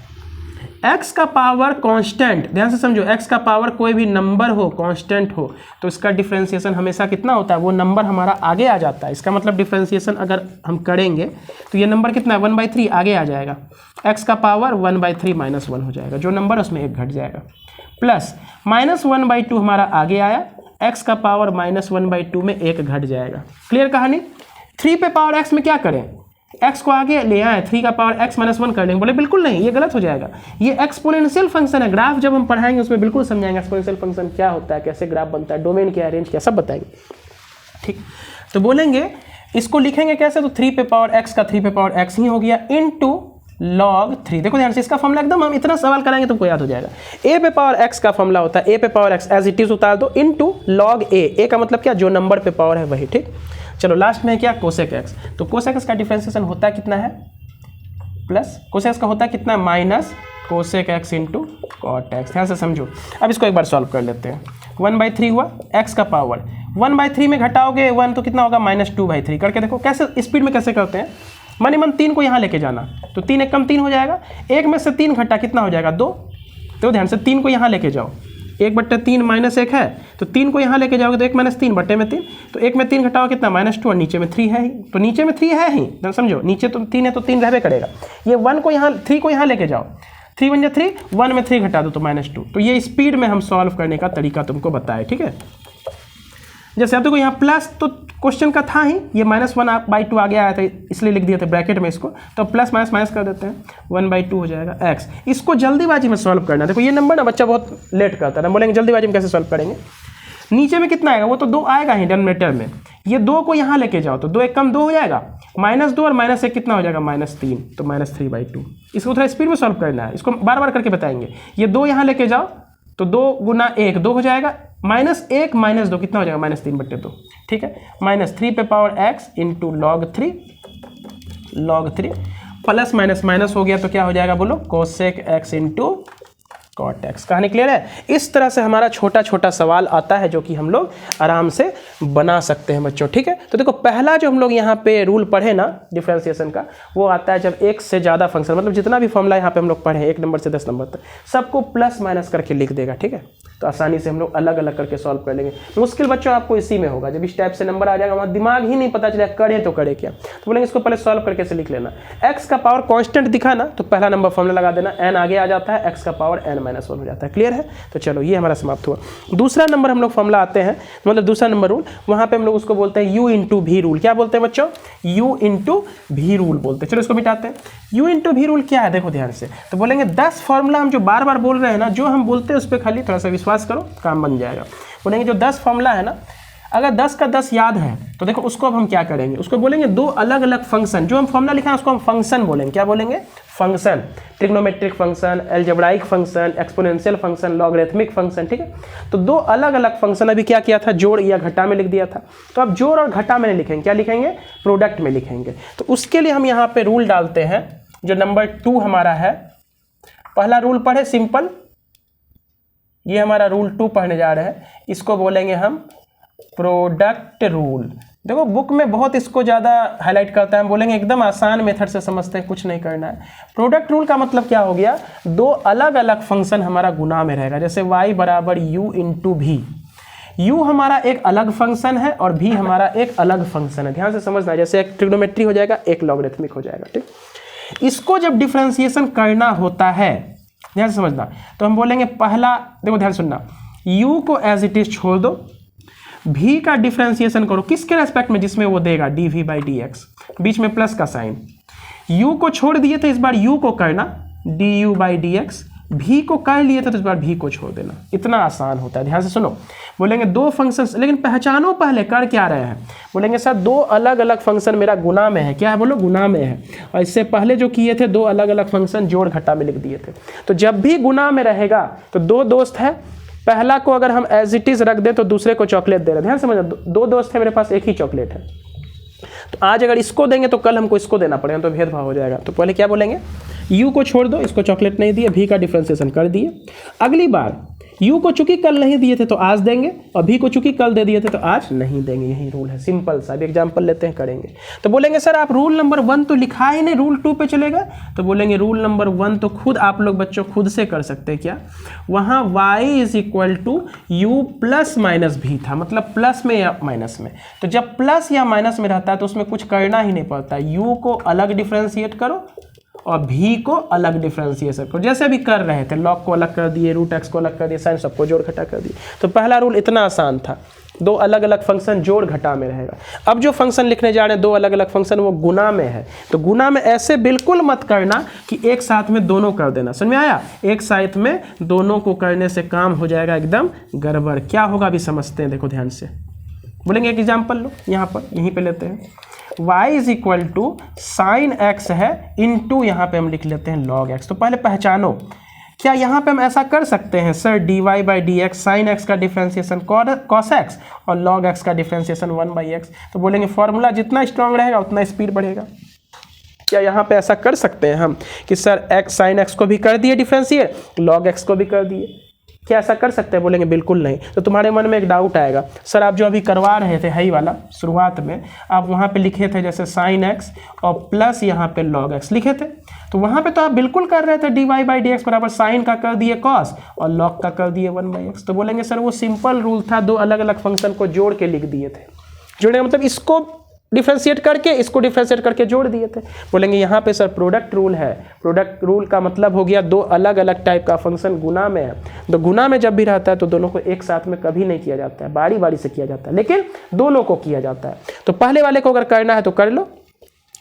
x का पावर कांस्टेंट, ध्यान से समझो, x का पावर कोई भी नंबर हो, कांस्टेंट हो, तो इसका डिफरेंशिएशन हमेशा कितना होता है, वो नंबर हमारा आगे आ जाता है। इसका मतलब डिफरेंशिएशन अगर हम करेंगे तो ये नंबर कितना है, 1/3 आगे आ जाएगा, x का पावर 1/3 -1 हो जाएगा, जो नंबर उसमें एक घट जाएगा, प्लस -1/2 हमारा आगे आया, x का पावर -1/2 में एक घट जाएगा। क्लियर कहानी। 3 पे पावर x में क्या करें, x को आगे ले आए, 3 का पावर x -1 कर लेंगे। बोले बिल्कुल नहीं, ये गलत हो जाएगा, ये एक्सपोनेंशियल फंक्शन है। ग्राफ जब हम पढ़ाएंगे उसमें बिल्कुल समझाएंगे एक्सपोनेंशियल फंक्शन क्या होता है, कैसे ग्राफ बनता है, डोमेन क्या है, रेंज क्या, सब बताएंगे, ठीक। तो बोलेंगे इसको लिखेंगे कैसे, तो 3 पे पावर x का 3 पे पावर x ही हो गया, इनटू log 3। देखो ध्यान से, इसका फॉर्मूला एकदम हम इतना सवाल कराएंगे तुमको याद हो जाएगा। a पे पावर x का फॉर्मूला होता है, a पे power x as it is उतार दो, इनटू log a का मतलब क्या, जो नंबर पे पावर है वही, ठीक। चलो लास्ट में क्या, कोसेक x। तो कोसेक x का डिफरेंशिएशन होता है कितना है, प्लस कोसेक x का होता है कितना, minus cosec x into cot x। ध्यान से समझो, अब इसको एक बार सॉल्व कर लेते हैं। 1/3 हुआ, x का पावर 1/3 में घटाओगे 1 तो कितना होगा, -2/3 करके देखो कैसे स्पीड में कैसे करते हैं। मन 3 को यहाँ लेके जाना, तो 3 एक कम 3 हो जाएगा, 1 में से 3 घटा कितना हो जाएगा, 2। तो ध्यान से 3 को यहाँ लेके जाओ, 1/3 -1 है, तो 3 को यहाँ लेके जाओगे तो 1 - 3 बटे में 3, तो 1 में 3 घटाओ कितना, -2, और नीचे में 3 है ही, तो नीचे में 3 है ही, समझो नीचे तो 3 है तो 3 रहबे करेगा। ये 1 को यहाँ 3 को यहाँ लेके जाओ, 3 × 3 1 में 3 घटा दो तो -2। तो ये स्पीड में हम सॉल्व करने का तरीका तुमको बताए, ठीक है। जैसे अब देखो यहाँ प्लस तो क्वेश्चन का था ही, ये -1/2 आगे आया था इसलिए लिख दिया था ब्रैकेट में इसको, तो प्लस माइनस कर देते हैं, 1/2 हो जाएगा x। इसको जल्दीबाजी में सॉल्व करना है। देखो ये नंबर ना बच्चा बहुत लेट करता है, हम बोलेंगे जल्दीबाजी में कैसे सॉल्व करेंगे। नीचे में कितना आएगा, वो तो 2 आएगा ही डिनोमिनेटर में, ये 2 को यहाँ लेके जाओ तो 2 एक कम 2 हो जाएगा, -2 और -1 कितना हो जाएगा, -3, तो -3/2। इसको थोड़ा स्पीड में सॉल्व करना है, इसको बार बार करके बताएंगे। ये 2 यहाँ लेके जाओ तो 2 × 1 2 हो जाएगा, -1 -2 कितना हो जाएगा, -3/2, ठीक है। -3 पे power x into log 3 plus minus हो गया तो क्या हो जाएगा बोलो, cosec x into cot x। कहानी क्लियर है। इस तरह से हमारा छोटा छोटा सवाल आता है जो कि हम लोग आराम से बना सकते हैं बच्चों, ठीक है। तो देखो पहला जो हम लोग यहाँ पे रूल पढ़े ना डिफरेंशिएशन का, वो आता है जब एक से ज़्यादा फंक्शन, मतलब जितना भी फॉर्मूला यहाँ पे हम लोग पढ़े 1 नंबर से 10 नंबर तक, सबको प्लस माइनस करके लिख देगा, ठीक है। तो आसानी से हम लोग अलग अलग करके सॉल्व कर लेंगे। मुश्किल बच्चों आपको इसी में होगा, जब इस टाइप से नंबर आ जाएगा वहाँ दिमाग ही नहीं पता चलेगा करे तो करे क्या। तो बोलेंगे इसको पहले सॉल्व करके से लिख लेना। x का पावर कांस्टेंट दिखा ना, तो पहला नंबर फॉर्मूला लगा देना, n आगे आ जाता है, x का पावर n-1 हो जाता है। क्लियर है। तो चलो ये हमारा समाप्त हुआ। दूसरा नंबर हम लोग फॉर्मूला आते हैं, मतलब दूसरा नंबर रूल, वहाँ पे हम लोग उसको बोलते हैं u इंटू भी रूल। क्या बोलते हैं बच्चों, u इंटू भी रूल बोलते हैं। चलो इसको मिटाते हैं। u इंटू भी रूल क्या है देखो ध्यान से, तो बोलेंगे 10 फॉर्मूला हम जो बार बार बोल रहे हैं ना, जो हम बोलते हैं उस पर खाली थोड़ा सा विश्वास करो, काम बन जाएगा। बोलेंगे जो 10 फॉर्मूला है ना, अगर 10 का 10 याद है तो देखो उसको अब हम क्या करेंगे, उसको बोलेंगे 2 अलग अलग फंक्शन, जो हम फॉर्मूला लिखा है उसको हम फंक्शन बोलेंगे। क्या बोलेंगे, function. Trigonometric function, algebraic function, exponential function, logarithmic function, ठीक है। तो 2 अलग अलग फंक्शन अभी क्या किया था, जोड़ या घटा में लिख दिया था। तो अब जोड़ और घटा में नहीं लिखेंगे, क्या लिखेंगे, प्रोडक्ट में लिखेंगे। तो उसके लिए हम यहाँ पे रूल डालते हैं, जो नंबर 2 हमारा है। पहला रूल पढ़े सिंपल, ये हमारा रूल 2 पढ़ने जा रहे हैं, इसको बोलेंगे हम प्रोडक्ट रूल। देखो बुक में बहुत इसको ज़्यादा हाईलाइट करता है, हम बोलेंगे एकदम आसान मेथड से समझते हैं, कुछ नहीं करना है। प्रोडक्ट रूल का मतलब क्या हो गया, दो अलग अलग फंक्शन हमारा गुना में रहेगा, जैसे y बराबर u इंटू भी। u हमारा एक अलग फंक्शन है और v हमारा एक अलग फंक्शन है, ध्यान से समझना है। जैसे एक ट्रिग्नोमेट्री हो जाएगा, एक लॉगरिथमिक हो जाएगा, ठीक। इसको जब डिफरेंशिएशन करना होता है, ध्यान से समझना, तो हम बोलेंगे पहला, देखो ध्यान सुनना, u को एज इट इज छोड़ दो, v का डिफरेंशिएशन करो किसके रेस्पेक्ट में, जिसमें वो देगा dv बाई dx, बीच में प्लस का साइन। u को छोड़ दिए थे, इस बार u को करना du बाई dx, v को कर लिए थे तो इस बार v को छोड़ देना। इतना आसान होता है, ध्यान से सुनो। बोलेंगे दो फंक्शंस, लेकिन पहचानो पहले कर क्या रहे हैं। बोलेंगे सर दो अलग अलग फंक्शन मेरा गुना में है, क्या है बोलो, गुना में है। और इससे पहले जो किए थे दो अलग अलग फंक्शन जोड़ घटा में लिख दिए थे। तो जब भी गुना में रहेगा तो दो दोस्त है, पहला को अगर हम एज इट इज रख दें तो दूसरे को चॉकलेट दे रहे हैं, ध्यान समझना। दो दोस्त है, मेरे पास एक ही चॉकलेट है, तो आज अगर इसको देंगे तो कल हमको इसको देना पड़ेगा, तो भेदभाव हो जाएगा। तो पहले क्या बोलेंगे, u को छोड़ दो, इसको चॉकलेट नहीं दिए, v का डिफरेंशिएशन कर दिए। अगली बार u को चूंकि कल नहीं दिए थे तो आज देंगे, और v को चूंकि कल दे दिए थे तो आज नहीं देंगे। यही रूल है, सिंपल सा। अभी एग्जाम्पल लेते हैं, करेंगे। तो बोलेंगे सर आप रूल नंबर 1 तो लिखा ही नहीं, रूल 2 पे चलेगा। तो बोलेंगे रूल नंबर 1 तो खुद आप लोग बच्चों खुद से कर सकते हैं। क्या, वहाँ y is equal to u plus minus भी था, मतलब प्लस में या माइनस में। तो जब प्लस या माइनस में रहता है तो उसमें कुछ करना ही नहीं पड़ता, u को अलग डिफ्रेंशिएट करो और v को अलग डिफरेंशिएशन करो, जैसे अभी कर रहे थे। लॉग को अलग कर दिए, रूट एक्स को अलग कर दिए, साइन सबको जोड़ घटा कर दिए। तो पहला रूल इतना आसान था, दो अलग अलग फंक्शन जोड़ घटा में रहेगा। अब जो फंक्शन लिखने जा रहे हैं दो अलग अलग फंक्शन, वो गुना में है। तो गुना में ऐसे बिल्कुल मत करना कि एक साथ में दोनों कर देना, समझ में आया। एक साथ में दोनों को करने से काम हो जाएगा एकदम गड़बड़। क्या होगा अभी समझते हैं, देखो ध्यान से। बोलेंगे एक एग्जाम्पल लो, यहाँ पर यहीं पे लेते हैं। y is equal to sine X है इंटू, यहाँ पे हम लिख लेते हैं लॉग एक्स। तो पहले पहचानो, क्या यहाँ पे हम ऐसा कर सकते हैं sir, dy by D x, sine x का डिफ्रेंशिएशन कॉस एक्स और लॉग एक्स का डिफ्रेंशिएशन 1 बाई एक्स। तो बोलेंगे फॉर्मूला जितना स्ट्रांग रहेगा उतना स्पीड बढ़ेगा। क्या यहाँ पे ऐसा कर सकते हैं हम कि सर एक्स साइन एक्स को भी कर दिए डिफ्रेंशिएट, लॉग एक्स को भी कर दिए? क्या ऐसा कर सकते हैं? बोलेंगे बिल्कुल नहीं। तो तुम्हारे मन में एक डाउट आएगा, सर आप जो अभी करवा रहे थे हाई वाला शुरुआत में, आप वहाँ पे लिखे थे जैसे साइन एक्स और प्लस यहाँ पे लॉग एक्स लिखे थे, तो वहाँ पे तो आप बिल्कुल कर रहे थे D Y by D X बराबर साइन का कर दिए कॉस और लॉग का कर दिए 1 बाई एक्स। तो बोलेंगे सर वो सिंपल रूल था, दो अलग अलग फंक्शन को जोड़ के लिख दिए थे। जोड़ने का मतलब इसको डिफ्रेंशिएट करके इसको डिफ्रेंशिएट करके जोड़ दिए थे। बोलेंगे यहाँ पे सर प्रोडक्ट रूल है। प्रोडक्ट रूल का मतलब हो गया दो अलग अलग टाइप का फंक्शन गुना में है, तो गुना में जब भी रहता है तो दोनों को एक साथ में कभी नहीं किया जाता है, बारी बारी से किया जाता है, लेकिन दोनों को किया जाता है। तो पहले वाले को अगर करना है तो कर लो,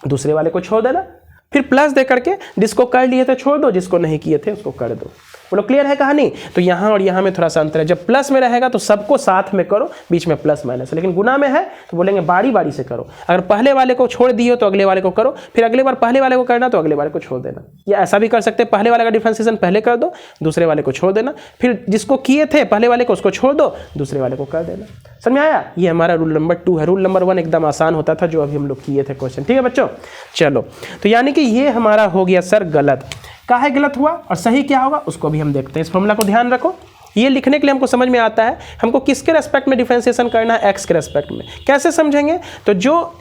दूसरे वाले को छोड़ देना, फिर प्लस दे करके जिसको कर लिए थे छोड़ दो, जिसको नहीं किए थे उसको कर दो। बोलो क्लियर है कहानी? तो यहाँ और यहाँ में थोड़ा सा अंतर है। जब प्लस में रहेगा तो सबको साथ में करो, बीच में प्लस माइनस, लेकिन गुना में है तो बोलेंगे बारी बारी से करो। अगर पहले वाले को छोड़ दिए तो अगले वाले को करो, फिर अगले बार पहले वाले को करना तो अगले वाले को छोड़ देना। या ऐसा भी कर सकते हैं, पहले वाले का डिफरेंशिएशन पहले कर दो, दूसरे वाले को छोड़ देना, फिर जिसको किए थे पहले वाले को उसको छोड़ दो, दूसरे वाले को कर देना। समझ में आया? ये हमारा रूल नंबर 2 है। रूल नंबर 1 एकदम आसान होता था जो अभी हम लोग किए थे क्वेश्चन। ठीक है बच्चों, चलो तो यानी कि ये हमारा हो गया सर गलत। काहे गलत हुआ और सही क्या होगा उसको भी हम देखते हैं। इस फॉर्मूला को ध्यान रखो, ये लिखने के लिए हमको समझ में आता है हमको किसके रेस्पेक्ट में डिफरेंशिएशन करना है, एक्स के रेस्पेक्ट में। कैसे समझेंगे? तो जो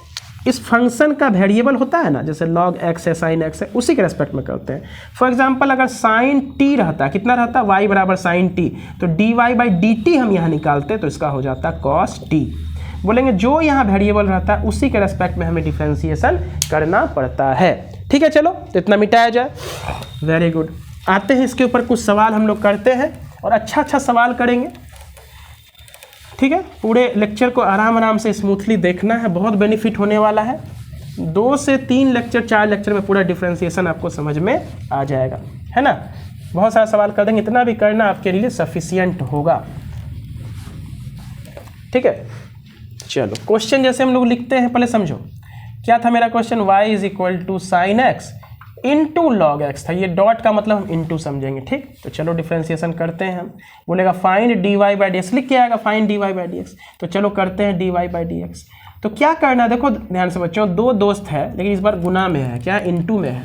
इस फंक्शन का वेरिएबल होता है ना, जैसे लॉग एक्स है, साइन एक्स है, उसी के रेस्पेक्ट में करते हैं। फॉर एग्जांपल अगर साइन टी रहता है, कितना रहता है, वाई बराबर साइन टी, तो D Y by D T हम यहाँ निकालते हैं तो इसका हो जाता है कॉस टी। बोलेंगे जो यहाँ वेरिएबल रहता है उसी के रेस्पेक्ट में हमें डिफरेंशिएशन करना पड़ता है। ठीक है, चलो तो इतना मिटाया जाए। Very good. आते हैं इसके ऊपर कुछ सवाल हम लोग करते हैं और अच्छा सवाल करेंगे। ठीक है, पूरे लेक्चर को आराम आराम से स्मूथली देखना है, बहुत बेनिफिट होने वाला है। 2 से 3 लेक्चर 4 लेक्चर में पूरा डिफरेंशिएशन आपको समझ में आ जाएगा, है ना। बहुत सारा सवाल कर देंगे, इतना भी करना आपके लिए सफिशियंट होगा। ठीक है, चलो क्वेश्चन जैसे हम लोग लिखते हैं पहले समझो क्या था मेरा question. y is equal to sine X into log X था, ये डॉट का मतलब हम इंटू समझेंगे। ठीक, तो चलो डिफरेंशिएशन करते हैं हम। बोलेगा find D Y by D X, लिख के आएगा find D Y by D X. तो चलो करते हैं D Y by D X. तो क्या करना है देखो ध्यान से बच्चों, दो दोस्त है लेकिन इस बार गुना में है, क्या इंटू में है।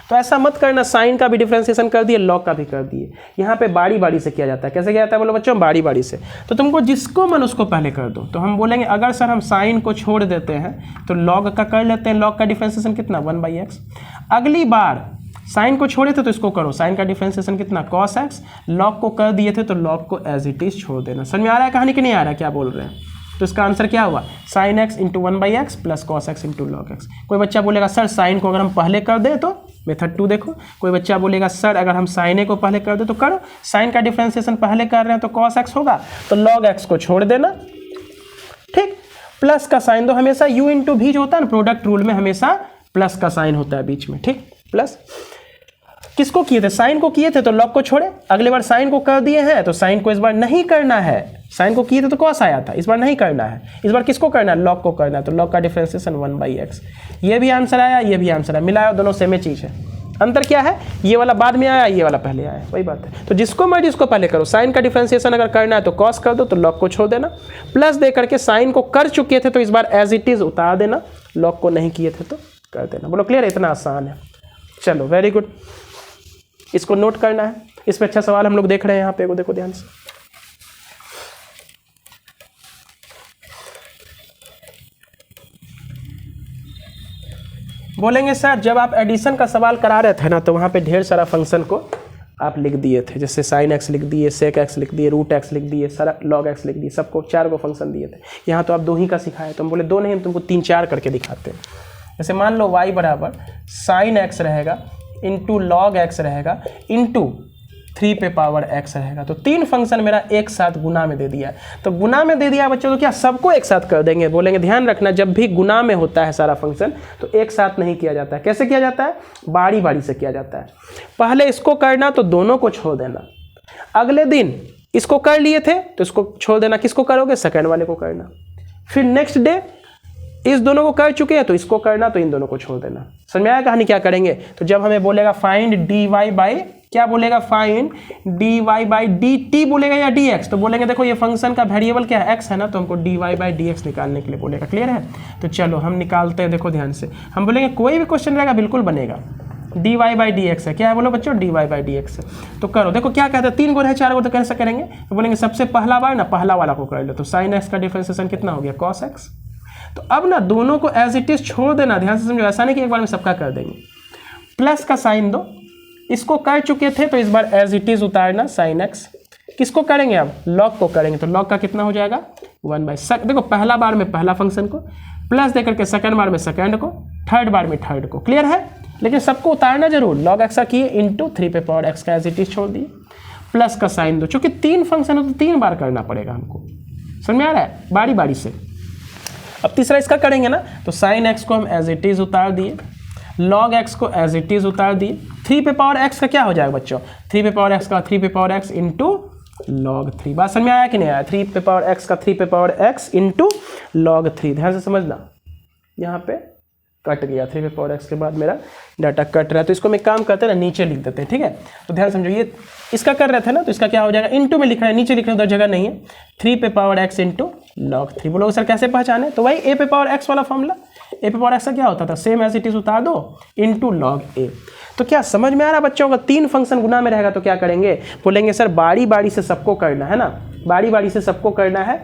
तो ऐसा मत करना, साइन का भी डिफरेंशिएशन कर दिए, लॉग का भी कर दिए। यहाँ पे बारी बारी से किया जाता है। कैसे किया जाता है बोलो बच्चों? बारी बारी से। तो तुमको जिसको मन उसको पहले कर दो। तो हम बोलेंगे अगर सर हम साइन को छोड़ देते हैं तो लॉग का कर लेते हैं। लॉग का डिफरेंशिएशन कितना? 1/x। अगली बार साइन को छोड़े थे तो इसको करो, साइन का डिफरेंशिएशन कितना? cos x। लॉग को कर दिए थे तो लॉग को एज इट इज छोड़ देना। समझ में आ रहा है कहानी कि नहीं आ रहा है? क्या बोल रहे हैं? तो इसका आंसर क्या हुआ? sin x into 1/x plus cos x into log x। कोई बच्चा बोलेगा सर साइन को अगर हम पहले कर दें तो मेथड 2 देखो। कोई बच्चा बोलेगा सर अगर हम साइन ए को पहले कर दे तो करो, साइन का डिफरेंशिएशन पहले कर रहे हैं तो cos x होगा, तो log x को छोड़ देना, ठीक। प्लस का साइन दो, हमेशा u इंटू भी जो होता है ना प्रोडक्ट रूल में हमेशा प्लस का साइन होता है बीच में, ठीक। प्लस किसको किए थे? साइन को किए थे तो लॉग को छोड़े। अगली बार साइन को कर दिए हैं तो साइन को इस बार नहीं करना है। साइन को किए थे तो कॉस आया था, इस बार नहीं करना है। इस बार किसको करना है? लॉग को करना है। तो लॉग का डिफरेंशिएशन 1/x। ये भी आंसर आया, ये भी आंसर आया, मिलाया, दोनों सेम ही चीज़ है। अंतर क्या है? ये वाला बाद में आया, ये वाला पहले आया, वही बात है। तो जिसको मर्जी उसको पहले करो। साइन का डिफरेंशिएशन अगर करना है तो कॉस कर दो, तो लॉग को छोड़ देना। प्लस दे करके साइन को कर चुके थे तो इस बार एज इट इज उतार देना, लॉग को नहीं किए थे तो कर देना। बोलो क्लियर? इतना आसान है। चलो वेरी गुड, इसको नोट करना है। इस पे अच्छा सवाल हम लोग देख रहे हैं यहाँ पे, देखो ध्यान से। बोलेंगे सर जब आप एडिशन का सवाल करा रहे थे ना तो वहाँ पे ढेर सारा फंक्शन को आप लिख दिए थे, जैसे साइन एक्स लिख दिए, सेक एक्स लिख दिए, रूट एक्स लिख दिए, सारा लॉग एक्स लिख दिए, सबको 4 फंक्शन दिए थे। यहाँ तो आप 2 ही का सिखाए, तो हम बोले 2 नहीं, हम तुमको 3-4 करके दिखाते हैं। जैसे मान लो y बराबर साइन एक्स रहेगा इंटू लॉग एक्स रहेगा इंटू 3 पे पावर x रहेगा। तो 3 फंक्शन मेरा एक साथ गुना में दे दिया। तो गुना में दे दिया बच्चों, तो क्या सबको एक साथ कर देंगे? बोलेंगे ध्यान रखना, जब भी गुना में होता है सारा फंक्शन तो एक साथ नहीं किया जाता है। कैसे किया जाता है? बारी बारी से किया जाता है। पहले इसको करना तो दोनों को छोड़ देना, अगले दिन इसको कर लिए थे तो इसको छोड़ देना, किसको करोगे? सेकेंड वाले को करना। फिर नेक्स्ट डे इस दोनों को कर चुके हैं तो इसको करना, तो इन दोनों को छोड़ देना। समझ में आया कहानी? क्या करेंगे? तो जब हमें बोलेगा फाइंड dy बाई, क्या बोलेगा? फाइंड dy बाई dt बोलेगा या dx, तो बोलेंगे देखो ये फंक्शन का वेरिएबल क्या है? x है ना, तो हमको dy बाई dx निकालने के लिए बोलेगा। क्लियर है? तो चलो हम निकालते हैं। देखो ध्यान से, हम बोलेंगे कोई भी क्वेश्चन रहेगा बिल्कुल बनेगा। dy बाई dx है, क्या है बोलो बच्चों? dy बाई dx है। तो करो, देखो क्या कहते हैं, 3 गो है 4 गो, तो कैसे करेंगे? तो बोलेंगे सबसे पहला बार ना पहला वाला को कर लो, तो साइन एक्स का डिफरेंशिएशन कितना हो गया? cos x। तो अब ना दोनों को एज इट इज छोड़ देना, ध्यान से समझो, ऐसा नहीं कि एक बार में सबका कर देंगे। प्लस का साइन दो, इसको कर चुके थे तो इस बार एज इट इज उतारना साइन एक्स। किसको करेंगे? अब लॉग को करेंगे, तो लॉग का कितना हो जाएगा? 1/। देखो पहला बार में पहला फंक्शन को, प्लस दे करके सेकंड बार में सेकंड को, थर्ड बार में थर्ड को। क्लियर है? लेकिन सबको उतारना जरूर। लॉग एक्स का किए इंटू 3 पे पावर एक्स का एज इट इज छोड़ दिए, प्लस का साइन दो। चूंकि 3 फंक्शन हो तो 3 बार करना पड़ेगा हमको। समझ में आ रहा है? बारी बारी से। अब तीसरा इसका करेंगे ना, तो साइन एक्स को हम एज इट इज उतार दिए, लॉग एक्स को एज इट इज उतार दिए। 3 पे पावर एक्स का क्या हो जाएगा बच्चों? 3 पे पावर एक्स का 3 पे पावर एक्स इंटू लॉग 3। बात समझ में आया कि नहीं आया? 3 पे पावर एक्स का 3 पे पावर एक्स इंटू लॉग 3। ध्यान से समझना, यहाँ पे कट गया 3 पे पावर एक्स के बाद मेरा डाटा कट रहा है, तो इसको मैं काम करते हैं ना, नीचे लिख देते हैं। ठीक है? तो ध्यान समझो, ये इसका कर रहे थे ना, तो इसका क्या हो जाएगा? इंटू में लिख रहे हैं, नीचे लिख रहे हैं, उधर जगह नहीं है। 3 पे पावर एक्स इंटू लॉग 3। बोलोगे सर कैसे पहचाने? तो भाई ए पे पावर एक्स वाला फॉर्मूला, ए पे पावर एक्स का क्या होता था? सेम एज इट इज उतार दो इंटू लॉग ए। तो क्या समझ में आ रहा बच्चों का? 3 फंक्शन गुना में रहेगा तो क्या करेंगे? बोलेंगे सर बारी बारी से सबको करना है ना, बारी बारी से सबको करना है।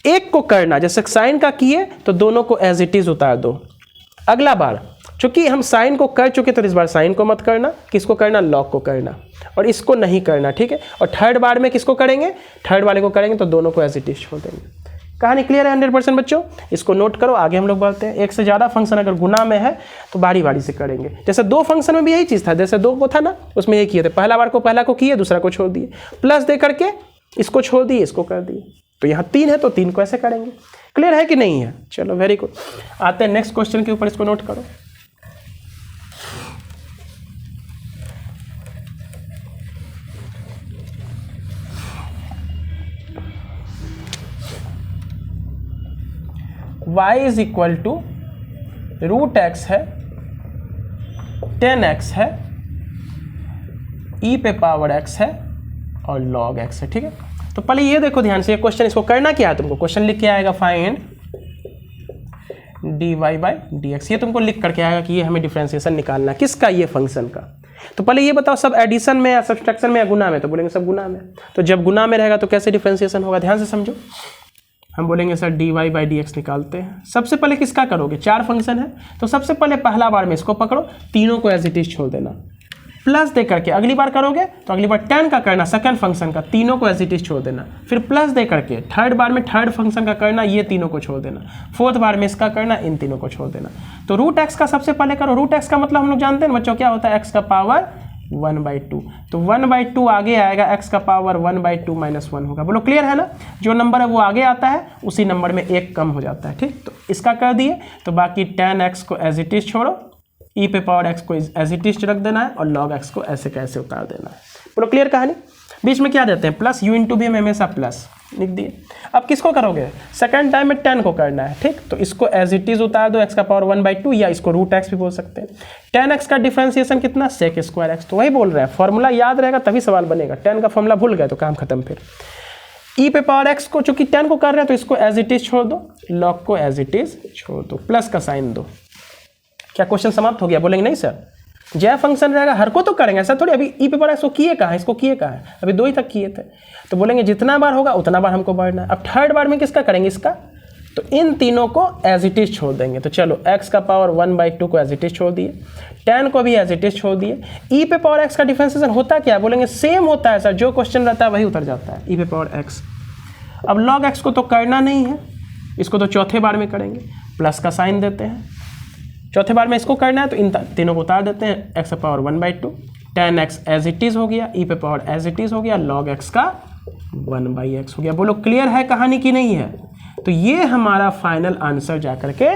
एक को करना, जैसे साइन का किए तो दोनों को एज इट इज उतार दो। अगला बार चूंकि हम साइन को कर चुके तो इस बार साइन को मत करना, किसको करना? लॉग को करना, और इसको नहीं करना। ठीक है? और थर्ड बार में किसको करेंगे? थर्ड वाले को करेंगे, तो दोनों को एज इट इज छोड़ देंगे। कहानी क्लियर है 100% बच्चों? इसको नोट करो, आगे हम लोग बढ़ते हैं। एक से ज़्यादा फंक्शन अगर गुना में है तो बारी बारी से करेंगे। जैसे 2 फंक्शन में भी यही चीज़ था, जैसे 2 को था ना, उसमें यही किए थे। पहला बार को पहला को किए, दूसरा को छोड़ दिए, प्लस दे करके इसको छोड़ दिए, इसको कर दिए। तो यहाँ 3 है तो 3 को ऐसे करेंगे। क्लियर है कि नहीं है? चलो वेरी गुड, आते हैं नेक्स्ट क्वेश्चन के ऊपर, इसको नोट करो। y is equal to root X है, 10x है, e पे पावर x है और log x है। ठीक है? तो पहले ये देखो ध्यान से, ये क्वेश्चन, इसको करना क्या है तुमको? क्वेश्चन लिख के आएगा फाइंड dy बाई dx। ये तुमको लिख करके आएगा कि ये हमें डिफरेंशिएशन निकालना है किसका, ये फंक्शन का। तो पहले ये बताओ सब एडिशन में या सब्सट्रैक्शन में या गुना में, तो बोलेंगे सब गुना में। तो जब गुना में रहेगा तो कैसे डिफरेंशिएशन होगा, ध्यान से समझो। हम बोलेंगे सर dy बाई dx निकालते हैं। सबसे पहले किसका करोगे, 4 फंक्शन है तो सबसे पहले पहला बार में इसको पकड़ो, तीनों को एज इट इज छोड़ देना, प्लस दे करके अगली बार करोगे तो अगली बार tan का करना, सेकंड फंक्शन का, तीनों को एज इट इज छोड़ देना, फिर प्लस दे करके थर्ड बार में थर्ड फंक्शन का करना, ये तीनों को छोड़ देना, फोर्थ बार में इसका करना, इन तीनों को छोड़ देना। तो रूट एक्स का सबसे पहले करो। रूट एक्स का मतलब हम लोग जानते हैं बच्चों क्या होता है, एक्स का पावर 1/2। तो 1/2 आगे आएगा, एक्स का पावर 1/2 - 1 होगा। बोलो क्लियर है ना। जो नंबर है वो आगे आता है, उसी नंबर में एक कम हो जाता है। ठीक, तो इसका कर दिए। तो बाकी tan x को एज इट इज छोड़ो, e पे पावर x को एज इट इज रख देना है और log x को ऐसे कैसे उतार देना है। बोलो क्लियर कहानी। बीच में क्या देते हैं, प्लस, u इंटू भी हम हमेशा प्लस लिख दिए। अब किसको करोगे, सेकंड टाइम में tan को करना है। ठीक, तो इसको एज इट इज उतार दो, x का पावर 1/2, या इसको रूट एक्स भी बोल सकते हैं। tan x का डिफरेंशिएशन कितना, sec स्क्वायर x। तो वही बोल रहे हैं, फॉर्मूला याद रहेगा तभी सवाल बनेगा। tan का फॉर्मूला भूल गए तो काम खत्म। फिर e पे पावर x को चूंकि tan को कर रहे हैं तो इसको एज इट इज छोड़ दो, log को एज इट इज छोड़ दो, प्लस का साइन दो। क्या क्वेश्चन समाप्त हो गया, बोलेंगे नहीं सर। जय फंक्शन रहेगा हर को तो करेंगे, ऐसा थोड़ी। अभी ई पे पावर एक्स को किए कहाँ, इसको किए कहाँ है, अभी 2 ही तक किए थे। तो बोलेंगे जितना बार होगा उतना बार हमको बढ़ना है। अब थर्ड बार में किसका करेंगे, इसका। तो इन तीनों को एज इट इज छोड़ देंगे। तो चलो x का पावर 1/2 को एज इट इज छोड़ दिए, tan को भी एज इट इज छोड़ दिए। e पे पावर x का डिफरेंशिएशन होता क्या है, बोलेंगे सेम होता है सर, जो क्वेश्चन रहता है वही उतर जाता है, e पे पावर x। अब log x को तो करना नहीं है, इसको तो चौथे बार में करेंगे, प्लस का साइन देते हैं। चौथे बार में इसको करना है तो इन तीनों को उतार देते हैं, x का power 1/2, tan x as it is हो गया, e पे पावर एज इट इज हो गया, log x का 1/x हो गया। बोलो क्लियर है कहानी की नहीं है। तो ये हमारा फाइनल आंसर जाकर के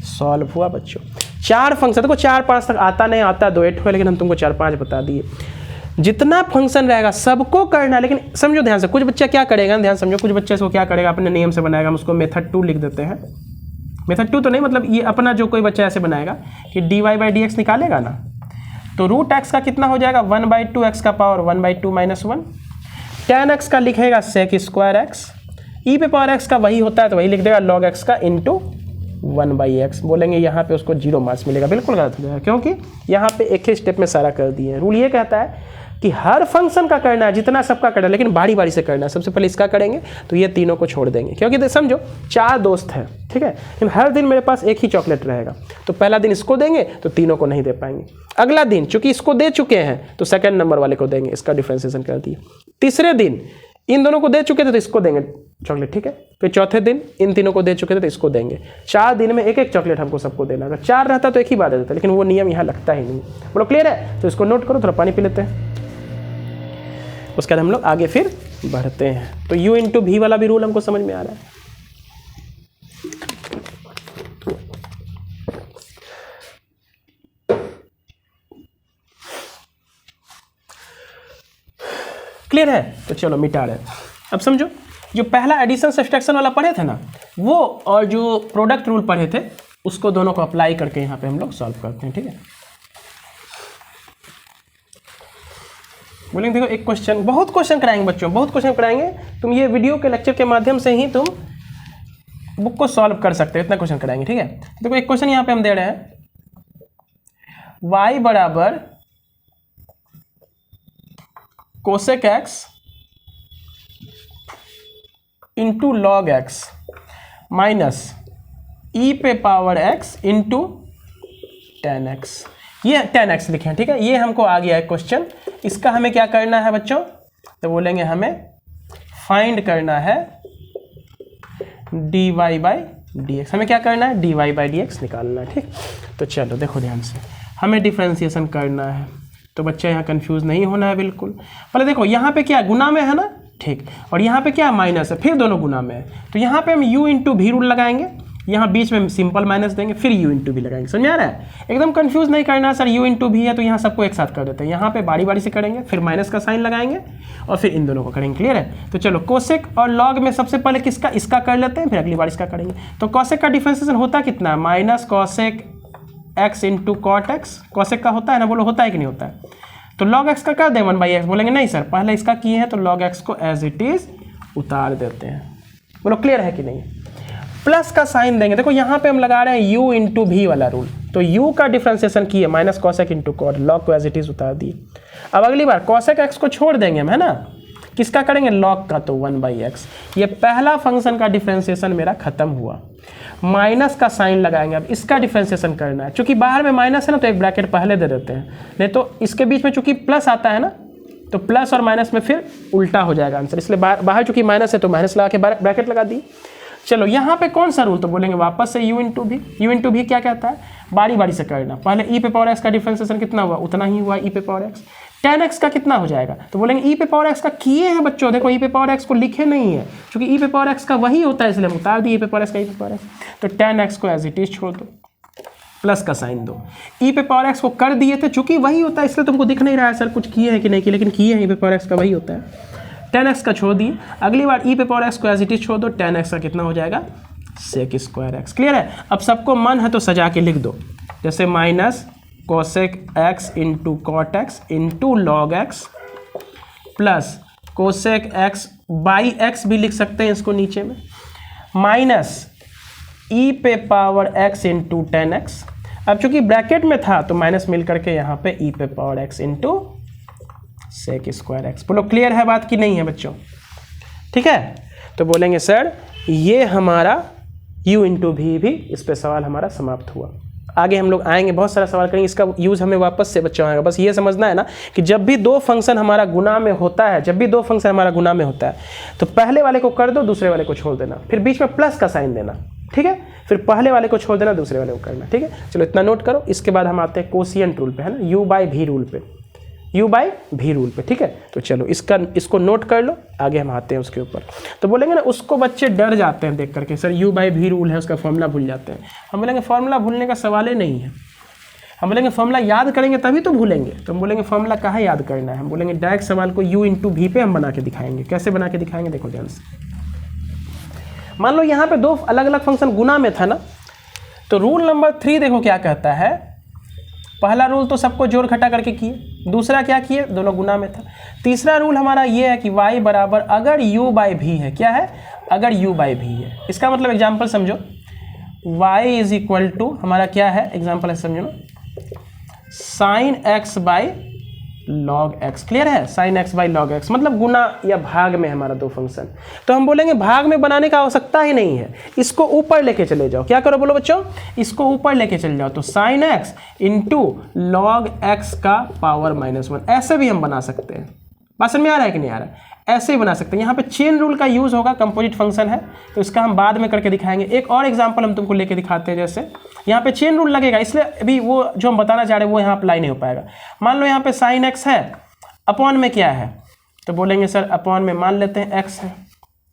सॉल्व हुआ बच्चों। 4 फंक्शन, देखो 4-5 तक आता नहीं आता 2-8 हुआ, लेकिन हम तुमको 4-5 बता दिए। जितना फंक्शन रहेगा सबको करना है, लेकिन समझो ध्यान से। कुछ बच्चा क्या करेगा, ध्यान समझो, कुछ बच्चे इसको क्या करेगा, अपने नियम से बनाएगा। हम उसको मेथड 2 लिख देते हैं। मेथड 2 तो नहीं, मतलब ये अपना जो कोई बच्चा ऐसे बनाएगा कि dy बाई dx निकालेगा ना, तो रूट एक्स का कितना हो जाएगा, 1/2, x का पावर 1/2 - 1। tan x का लिखेगा sec स्क्वायर x, e पे पावर x का वही होता है तो वही लिख देगा, log x का इंटू 1/x। बोलेंगे यहाँ पे उसको 0 मार्क्स मिलेगा। बिल्कुल गलत हो जाएगा, क्योंकि यहाँ पे एक ही स्टेप में सारा कर दिए हैं। रूल ये कहता है कि हर फंक्शन का करना है, जितना सबका करना है, लेकिन बारी बारी से करना है। सबसे पहले इसका करेंगे तो ये तीनों को छोड़ देंगे, क्योंकि समझो 4 दोस्त हैं, ठीक है, लेकिन हर दिन मेरे पास एक ही चॉकलेट रहेगा। तो पहला दिन इसको देंगे तो तीनों को नहीं दे पाएंगे। अगला दिन चूंकि इसको दे चुके हैं तो सेकंड नंबर वाले को देंगे, इसका डिफरेंशिएशन कर दिए। तीसरे दिन इन दोनों को दे चुके थे तो इसको देंगे चॉकलेट, ठीक है। फिर चौथे दिन इन तीनों को दे चुके थे तो इसको देंगे। 4 दिन में एक एक चॉकलेट हमको सबको देना। अगर 4 रहता तो एक ही बार दे देता, लेकिन वो नियम यहाँ लगता ही नहीं। बोलो क्लियर है। तो इसको नोट करो, थोड़ा पानी पी लेते हैं, उसके बाद हम लोग आगे फिर बढ़ते हैं। तो u इंटू भी वाला भी रूल हमको समझ में आ रहा है। क्लियर है। तो चलो मिटा रहे। अब समझो, जो पहला एडिशन सब्सट्रैक्शन वाला पढ़े थे ना, वो और जो प्रोडक्ट रूल पढ़े थे, उसको दोनों को अप्लाई करके यहाँ पे हम लोग सॉल्व करते हैं, ठीक है। बोलेंगे देखो एक क्वेश्चन, बहुत क्वेश्चन कराएंगे बच्चों, बहुत क्वेश्चन कराएंगे। तुम ये वीडियो के लेक्चर के माध्यम से ही तुम बुक को सॉल्व कर सकते हो, इतना क्वेश्चन कराएंगे, ठीक है। देखो एक क्वेश्चन यहाँ पे हम दे रहे हैं, y बराबर cosec x into log x minus e पे power x into tan x। ये tan x लिखे हैं, ठीक है। ये हमको आ गया है क्वेश्चन। इसका हमें क्या करना है बच्चों, तो बोलेंगे हमें फाइंड करना है dy बाई dx। हमें क्या करना है, dy बाई dx निकालना है, ठीक। तो चलो देखो ध्यान से, हमें डिफरेंशिएशन करना है। तो बच्चा यहाँ कंफ्यूज नहीं होना है बिल्कुल। पहले देखो यहाँ पे क्या गुना में है ना, ठीक, और यहाँ पे क्या माइनस है, फिर दोनों गुना में है। तो यहाँ पे हम u इंटू भी रूल लगाएंगे, यहाँ बीच में सिंपल माइनस देंगे, फिर u इंटू भी लगाएंगे। समझ आ रहा है। एकदम कंफ्यूज नहीं करना सर, u इंटू भी है तो यहाँ सबको एक साथ कर देते हैं। यहाँ पे बारी बारी से करेंगे, फिर माइनस का साइन लगाएंगे और फिर इन दोनों को करेंगे। क्लियर है। तो चलो कोसेक और लॉग में सबसे पहले किसका, इसका कर लेते हैं, फिर अगली बार इसका करेंगे। तो कोसेक का डिफरेंशिएशन होता कितना है, minus cosec x into cot X. Cosec का होता है ना, बोलो होता है कि नहीं होता है। तो log x का कर दें 1/x, बोलेंगे नहीं सर, पहले इसका किए हैं तो log x को एज इट इज उतार देते हैं। बोलो क्लियर है कि नहीं। प्लस का साइन देंगे। देखो यहाँ पे हम लगा रहे हैं u इंटू भी वाला रूल, तो u का डिफ्रेंसिएशन किए minus cosec into cot, log को एज इट इज उतार दिए। अब अगली बार कॉसेक एक्स को छोड़ देंगे हम, है ना, किसका करेंगे, लॉग का, तो 1/x। ये पहला फंक्शन का डिफ्रेंसिएशन मेरा खत्म हुआ। माइनस का साइन लगाएंगे, अब इसका डिफ्रेंसिएशन करना है। चूंकि बाहर में माइनस है ना, तो एक ब्रैकेट पहले दे देते हैं, नहीं तो इसके बीच में चूंकि प्लस आता है ना, तो प्लस और माइनस में फिर उल्टा हो जाएगा आंसर, इसलिए बाहर चूंकि माइनस है तो माइनस लगा के ब्रैकेट लगा दी। चलो यहाँ पे कौन सा रूल, तो बोलेंगे वापस से u इंटू भी। यू इंटू भी क्या कहता है, बारी बारी से करना। पहले e पे पावर x का डिफ्रेंसिएशन कितना हुआ, उतना ही हुआ e पे पावर x। tan x का कितना हो जाएगा, तो बोलेंगे e पे पावर x का किए हैं बच्चों, देखो e पे पावर x को लिखे नहीं है, क्योंकि e पे पावर x का वही होता है, इसलिए हम उतार दिए e पे पावर x का e पे पावर x। तो tan x को एज इट इज छोड़ दो, प्लस का साइन दो। e पे पावर x को कर दिए थे, चूंकि वही होता है इसलिए तुमको दिख नहीं रहा है सर कुछ किए हैं कि नहीं किए, लेकिन किए हैं, e पे पावर x का वही होता है। tan x का छोड़ दिए, अगली बार e पे पावर x को एज इट इज छोड़ दो, tan x का कितना हो जाएगा, sec स्क्वायर x। क्लियर है। अब सबको मन है तो सजा के लिख दो, जैसे minus cosec x into cot X into log X plus cosec x by x भी लिख सकते हैं इसको नीचे में, माइनस e पे power x into tan X. अब चूंकि ब्रैकेट में था तो माइनस मिल करके यहाँ पे e पे power x into sec square x। बोलो क्लियर है बात कि नहीं है बच्चों, ठीक है। तो बोलेंगे सर ये हमारा u इंटू भी इस पे सवाल हमारा समाप्त हुआ। आगे हम लोग आएंगे, बहुत सारा सवाल करेंगे, इसका यूज़ हमें वापस से बच्चों आएगा। बस ये समझना है ना कि जब भी दो फंक्शन हमारा गुना में होता है, तो पहले वाले को कर दो, दूसरे वाले को छोड़ देना, फिर बीच में प्लस का साइन देना, ठीक है, फिर पहले वाले को छोड़ देना, दूसरे वाले को करना, ठीक है। चलो इतना नोट करो। इसके बाद हम आते हैं कोशिएंट रूल पे, है ना, u/v रूल पे, u/v रूल पे, ठीक है। तो चलो इसको नोट कर लो, आगे हम आते हैं उसके ऊपर। तो बोलेंगे ना, उसको बच्चे डर जाते हैं देख करके, सर u/v रूल है, उसका फॉर्मूला भूल जाते हैं। हम बोलेंगे फॉर्मूला भूलने का सवाल ही नहीं है, हम बोलेंगे फॉर्मूला याद करेंगे तभी तो भूलेंगे। तो हम बोलेंगे फॉर्मूला कहाँ याद करना है, हम बोलेंगे डायरेक्ट सवाल को u इंटू भी पे हम बना के दिखाएंगे। कैसे बना के दिखाएंगे, देखो ध्यान से। मान लो यहाँ पे दो अलग अलग फंक्शन गुना में था ना, तो रूल नंबर 3 देखो क्या कहता है। पहला रूल तो सबको जोड़ घटा करके किए, दूसरा क्या किए, दोनों गुना में था। तीसरा रूल हमारा ये है कि y बराबर अगर u/v है, क्या है, अगर u/v है। इसका मतलब एग्जाम्पल समझो, y इज इक्वल टू हमारा क्या है, एग्जाम्पल है समझो ना, sine x by log x। Clear है, sine x by log x मतलब गुना या भाग में हमारा दो फंक्शन। तो हम बोलेंगे भाग में बनाने का आवश्यकता ही नहीं है, इसको ऊपर लेके चले जाओ। क्या करो बोलो बच्चों, इसको ऊपर लेके चले जाओ, तो sine x into log x का पावर -1, ऐसे भी हम बना सकते हैं। बात समझ में आ रहा है कि नहीं आ रहा है, ऐसे ही बना सकते हैं। यहाँ पे चेन रूल का यूज़ होगा, कंपोजिट फंक्शन है तो इसका हम बाद में करके दिखाएंगे। एक और एग्जांपल हम तुमको लेके दिखाते हैं, जैसे यहाँ पे चेन रूल लगेगा, इसलिए अभी वो जो हम बताना चाह रहे हैं वो यहाँ अप्लाई नहीं हो पाएगा। मान लो यहाँ पे साइन एक्स है, अपॉन में क्या है, तो बोलेंगे सर अपॉन में मान लेते हैं एक्स है,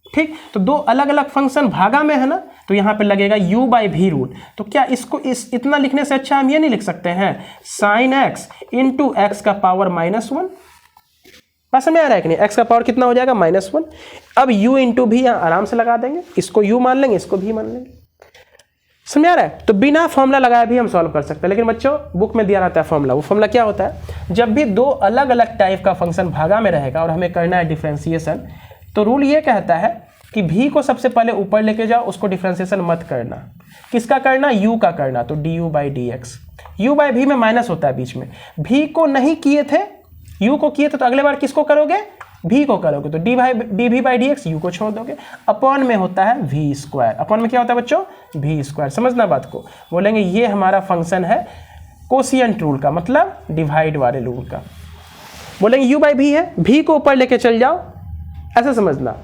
ठीक। तो दो अलग अलग फंक्शन भागा में है ना, तो यहाँ पे लगेगा u/v रूल। तो क्या इसको इतना लिखने से अच्छा हम ये नहीं लिख सकते हैं, साइन एक्स इंटू एक्स का पावर -1। बात समझ में आ रहा है कि नहीं, x का पावर कितना हो जाएगा, -1। अब u इंटू भी यहाँ आराम से लगा देंगे, इसको u मान लेंगे, इसको भी मान लेंगे। समझ आ रहा है। तो बिना फॉर्मूला लगाए भी हम सॉल्व कर सकते हैं, लेकिन बच्चों बुक में दिया रहता है फॉर्मूला। वो फॉर्मूला क्या होता है, जब भी दो अलग अलग टाइप का फंक्शन भागा में रहेगा और हमें करना है डिफ्रेंसिएशन, तो रूल ये कहता है कि v को सबसे पहले ऊपर लेके जाओ, उसको डिफ्रेंसिएशन मत करना। किसका करना, u का करना, तो du/dx। u/v में माइनस होता है बीच में, v को नहीं किए थे, u को किए थे, तो अगले बार किसको करोगे, v को करोगे, तो dv/dx u को छोड़ दोगे। अपॉन में होता है v², अपॉन में क्या होता है बच्चों, v²। समझना बात को। बोलेंगे ये हमारा फंक्शन है कोशिएंट रूल का, मतलब डिवाइड वाले रूल का। बोलेंगे u/v है, v को ऊपर लेके चल जाओ, ऐसा समझना।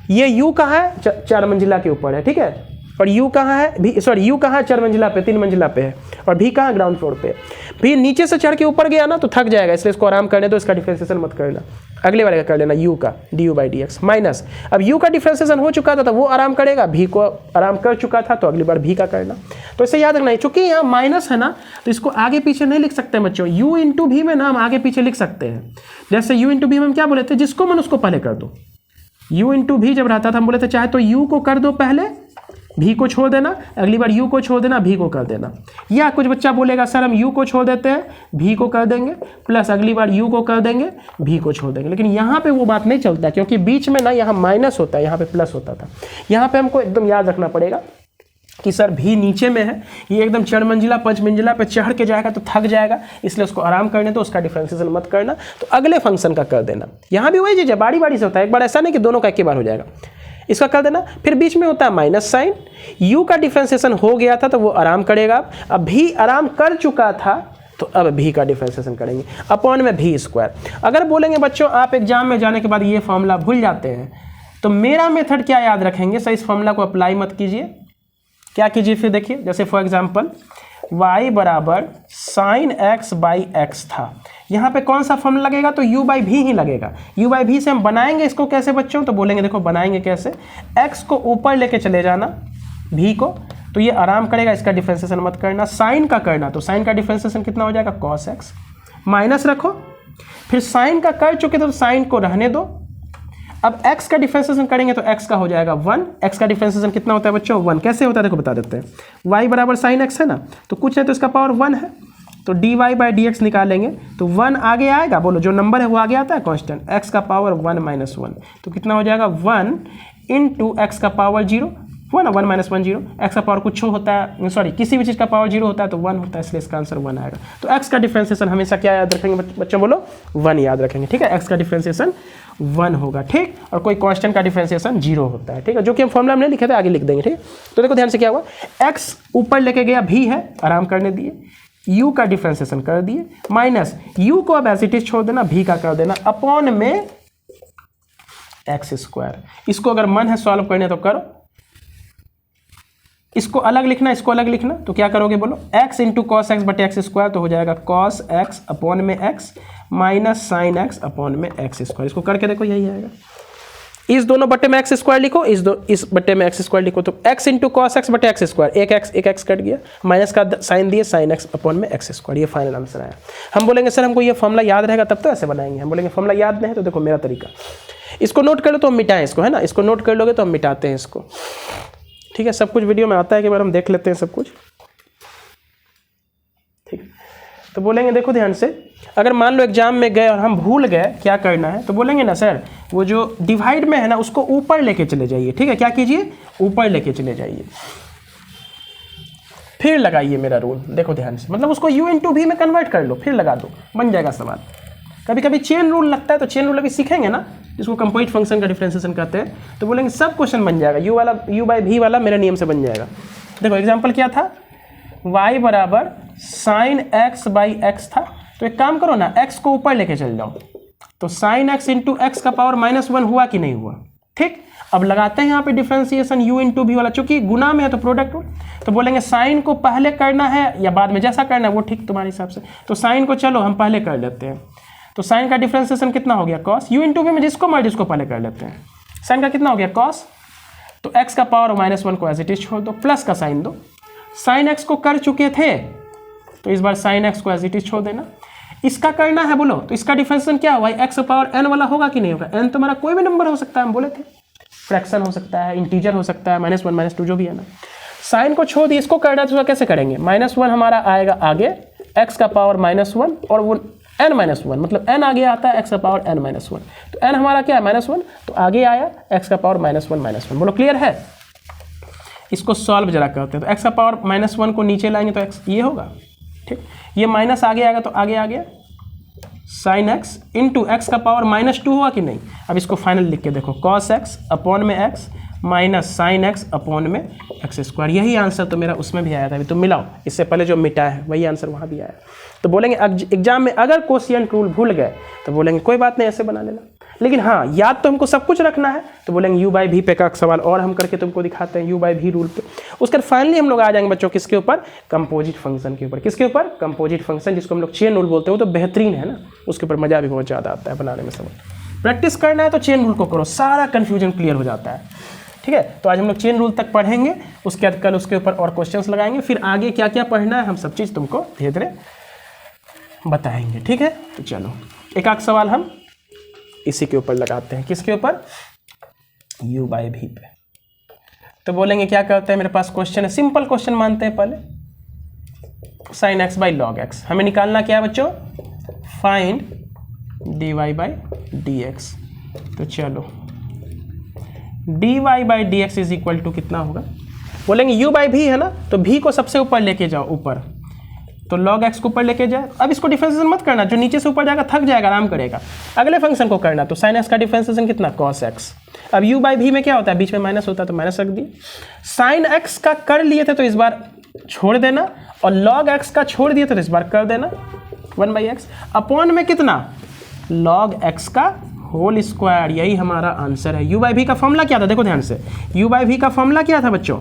ये u कहाँ है, 4 मंजिला के ऊपर है, ठीक है, और u कहाँ है, u कहाँ है, 4 मंजिला पे, 3 मंजिला पे है, और v कहाँ, ग्राउंड फ्लोर पे। v नीचे से चढ़ के ऊपर गया ना तो थक जाएगा, इसलिए इसको आराम करने दो, इसका डिफ्रेंसिएशन मत करना। अगले वाले का कर लेना, u का du/dx माइनस। अब u का डिफ्रेंसिएशन हो चुका था तो वो आराम करेगा, v को आराम कर चुका था तो अगली बार v का करना। तो इसे याद रखना है, चूंकि यहाँ माइनस है ना तो इसको आगे पीछे नहीं लिख सकते बच्चों। u इंटू भी में ना हम आगे पीछे लिख सकते हैं, जैसे u इंटू भी में हम क्या बोले थे, जिसको मन उसको पहले कर दो। u इंटू भी जब रहता था हम बोले थे चाहे तो u को कर दो पहले, v को छोड़ देना, अगली बार u को छोड़ देना, v को कर देना। या कुछ बच्चा बोलेगा सर हम u को छोड़ देते हैं, v को कर देंगे, प्लस अगली बार u को कर देंगे, v को छोड़ देंगे। लेकिन यहाँ पे वो बात नहीं चलता, क्योंकि बीच में ना यहाँ माइनस होता है, यहाँ पे प्लस होता था। यहाँ पे हमको एकदम याद रखना पड़ेगा कि सर भी नीचे में है, ये एकदम 4 मंजिला 5 मंजिला पे चढ़ के जाएगा तो थक जाएगा, इसलिए उसको आराम करने दो, उसका डिफरेंशिएशन मत करना, तो अगले फंक्शन का कर देना। यहाँ भी वही चीज़ है, बारी बारी से होता है, एक बार ऐसा नहीं कि दोनों का एक ही बार हो जाएगा। इसका कर देना, फिर बीच में होता है माइनस साइन, यू का डिफरेंशिएशन हो गया था तो वो आराम करेगा, अब भी आराम कर चुका था तो अब भी का डिफरेंशिएशन करेंगे अपॉन में भी स्क्वायर। अगर बोलेंगे बच्चों आप एग्जाम में जाने के बाद ये फॉर्मूला भूल जाते हैं, तो मेरा मेथड क्या याद रखेंगे सर, इस फॉर्मूला को अप्लाई मत कीजिए, क्या कीजिए फिर देखिए, जैसे फॉर एग्जांपल y बराबर साइन एक्स बाई एक्स था, यहाँ पे कौन सा फॉर्मूला लगेगा, तो u बाई भी ही लगेगा। u बाई भी से हम बनाएंगे इसको कैसे बच्चों, तो बोलेंगे देखो बनाएंगे कैसे, x को ऊपर लेके चले जाना v को, तो ये आराम करेगा, इसका डिफरेंशिएशन मत करना, साइन का करना, तो साइन का डिफरेंशिएशन कितना हो जाएगा cos x, माइनस रखो, फिर साइन का कर चुके तो साइन को रहने दो, अब x का डिफरेंशिएशन करेंगे तो x का हो जाएगा 1, x का डिफरेंशिएशन कितना होता है बच्चों 1, कैसे होता है देखो बता देते हैं, y बराबर साइन x है ना, तो कुछ नहीं तो इसका पावर 1 है, तो dy बाई डी एक्स निकालेंगे तो 1 आगे आएगा, बोलो जो नंबर है वो आगे आता है कांस्टेंट, x का पावर 1 माइनस 1, तो कितना हो जाएगा 1 इंटू एक्स का पावर 0, 1 माइनस 1 0, एक्स का पावर कुछ होता है, सॉरी किसी भी चीज़ का पावर 0 होता है तो 1 होता है, इसलिए इसका आंसर 1 आएगा। तो x का डिफरेंशिएशन हमेशा क्या याद रखेंगे बच्चों, बोलो 1 याद रखेंगे, ठीक है, x का डिफरेंशिएशन 1 होगा, ठीक, और कोई कांस्टेंट का डिफरेंशिएशन 0 होता है, ठीक है, जो कि हम फॉर्मूला में नहीं लिखे थे आगे लिख देंगे, ठीक। तो देखो ध्यान से क्या हुआ, x ऊपर लेके गया भी है, आराम करने दिए, u का डिफरेंशिएशन कर दिए, माइनस u को अब एज इट इज छोड़ देना, v का कर देना, अपॉन में एक्स स्क्वायर। इसको अगर मन है सॉल्व करने तो करो, इसको अलग लिखना, इसको अलग लिखना, तो क्या करोगे बोलो, x इंटू कॉस एक्स बटे एक्स स्क्वायर, तो हो जाएगा कॉस एक्स अपॉन में x minus sine x upon में एक्स स्क्वायर। इसको करके देखो यही आएगा, इस दोनों बटे में एक्स स्क्वायर लिखो, इस बटे में एक्स स्क्वायर लिखो, तो x इंटू कॉस एक्स बटे एक्स स्क्वायर, एक x कट गया, माइनस का साइन दिए साइन एक्स अपॉन में एक्स स्क्वायर, ये फाइनल आंसर आया। हम बोलेंगे सर हमको ये फॉर्मूला याद रहेगा तब तो ऐसे बनाएंगे, हम बोलेंगे फॉर्मूला याद नहीं है तो देखो मेरा तरीका, इसको नोट कर लो तो हम मिटाएं इसको, है ना, इसको नोट कर लोगे तो हम मिटाते हैं इसको, ठीक है, सब कुछ वीडियो में आता है, कि बार हम देख लेते हैं सब कुछ, ठीक। तो बोलेंगे देखो ध्यान से, अगर मान लो एग्जाम में गए और हम भूल गए क्या करना है, तो बोलेंगे ना सर वो जो डिवाइड में है ना उसको ऊपर लेके चले जाइए, ठीक है, क्या कीजिए ऊपर लेके चले जाइए, फिर लगाइए मेरा रूल, देखो ध्यान से, मतलब उसको u इंटू भी में कन्वर्ट कर लो, फिर लगा दो, बन जाएगा सवाल। कभी कभी चेन रूल लगता है तो चेन रूल अभी सीखेंगे ना, जिसको कंपोजिट फंक्शन का डिफरेंशिएशन कहते हैं, तो बोलेंगे सब क्वेश्चन बन जाएगा, u बाई भी वाला मेरे नियम से बन जाएगा। देखो एग्जांपल क्या था, y बराबर साइन एक्स बाई एक्स था, तो एक काम करो ना x को ऊपर लेके चल जाओ, तो साइन एक्स इंटू एक्स का पावर -1 हुआ कि नहीं हुआ, ठीक। अब लगाते हैं यहाँ पे डिफरेंशिएशन u इंटू भी वाला, चूंकि गुना में है तो प्रोडक्ट हो, तो बोलेंगे साइन को पहले करना है या बाद में, जैसा करना है वो ठीक तुम्हारे हिसाब से, तो साइन को चलो हम पहले कर लेते हैं, तो साइन का डिफरेंशिएशन कितना हो गया कॉस, u इंटू भी में जिसको मर्जी उसको पहले कर लेते हैं, साइन का कितना हो गया कॉस, तो x का पावर -1 को एज इट इज छोड़ दो, प्लस का साइन दो, साइन x को कर चुके थे तो इस बार साइन x को एज इट इज छोड़ देना, इसका करना है बोलो, तो इसका डिफरेंशिएशन क्या हुआ, x पावर n वाला होगा कि नहीं होगा, n तो हमारा कोई भी नंबर हो सकता है, हम बोले थे फ्रैक्शन हो सकता है, इंटीजर हो सकता है, -1 -2 जो भी है ना, साइन को छोड़ दिए, इसको करना है तो कैसे करेंगे, -1 हमारा आएगा आगे, x का पावर -1 और वो n-1, मतलब n आगे आता है x का पावर n-1, तो n हमारा क्या है -1, तो आगे आया x का पावर -1 बोलो क्लियर है। इसको सॉल्व जरा करते हैं, तो x का पावर -1 को नीचे लाएंगे तो x ये होगा, ठीक, ये माइनस आगे आएगा तो आगे आ गया साइन x इंटू एक्स का पावर -2 हुआ कि नहीं। अब इसको फाइनल लिख के देखो, cos x अपॉन में x minus sine x upon में एक्स स्क्वायर, यही आंसर तो मेरा उसमें भी आया था, अभी तुम मिलाओ, इससे पहले जो मिटा है वही आंसर वहाँ भी आया। तो बोलेंगे एग्जाम में अगर कोशिएंट रूल भूल गए तो बोलेंगे कोई बात नहीं ऐसे बना लेना, लेकिन हाँ याद तो हमको सब कुछ रखना है, तो बोलेंगे u बाई भी पे का सवाल और हम करके तुमको दिखाते हैं, u बाई भी रूल पे। उसके बाद फाइनली हम लोग आ जाएंगे बच्चों किसके ऊपर, कंपोजिट फंक्शन के ऊपर। किसके ऊपर, कंपोजिट फंक्शन, जिसको हम लोग चेन रूल बोलते हैं, वो तो बेहतरीन है ना, उसके ऊपर मजा भी बहुत ज़्यादा आता है बनाने में। सवाल प्रैक्टिस करना है तो चेन रूल को करो, सारा कन्फ्यूजन क्लियर हो जाता है, ठीक है। तो आज हम लोग चेन रूल तक पढ़ेंगे, उसके बाद कल उसके ऊपर और क्वेश्चंस लगाएंगे, फिर आगे क्या क्या पढ़ना है हम सब चीज़ तुमको धीरे धीरे बताएंगे, ठीक है। तो चलो एक आध सवाल हम इसी के ऊपर लगाते हैं, किसके ऊपर, u बाई भी पे। तो बोलेंगे क्या करते हैं, मेरे पास क्वेश्चन है, सिंपल क्वेश्चन मानते हैं पहले, sine x by log x, हमें निकालना क्या है बच्चों, फाइंड dy बाई dx। तो चलो dy by dx is equal to कितना होगा, बोलेंगे u बाई भी है ना, तो v को सबसे ऊपर लेके जाओ ऊपर, तो log x को ऊपर लेके जाए। अब इसको डिफरेंशिएशन मत करना, जो नीचे से ऊपर जाएगा थक जाएगा, आराम करेगा। अगले फंक्शन को करना, तो sin x का डिफरेंशिएशन कितना cos x। अब u बाई भी में क्या होता है, बीच में माइनस होता है तो माइनस रख दिए। sin x का कर लिए थे तो इस बार छोड़ देना, और log x का छोड़ दिए थे तो इस बार कर देना 1/x अपॉन में कितना log x का होल स्क्वायर। यही हमारा आंसर है। u बाई भी का फॉर्मूला क्या था, देखो ध्यान से, u बाई भी का फॉर्मूला क्या था बच्चों,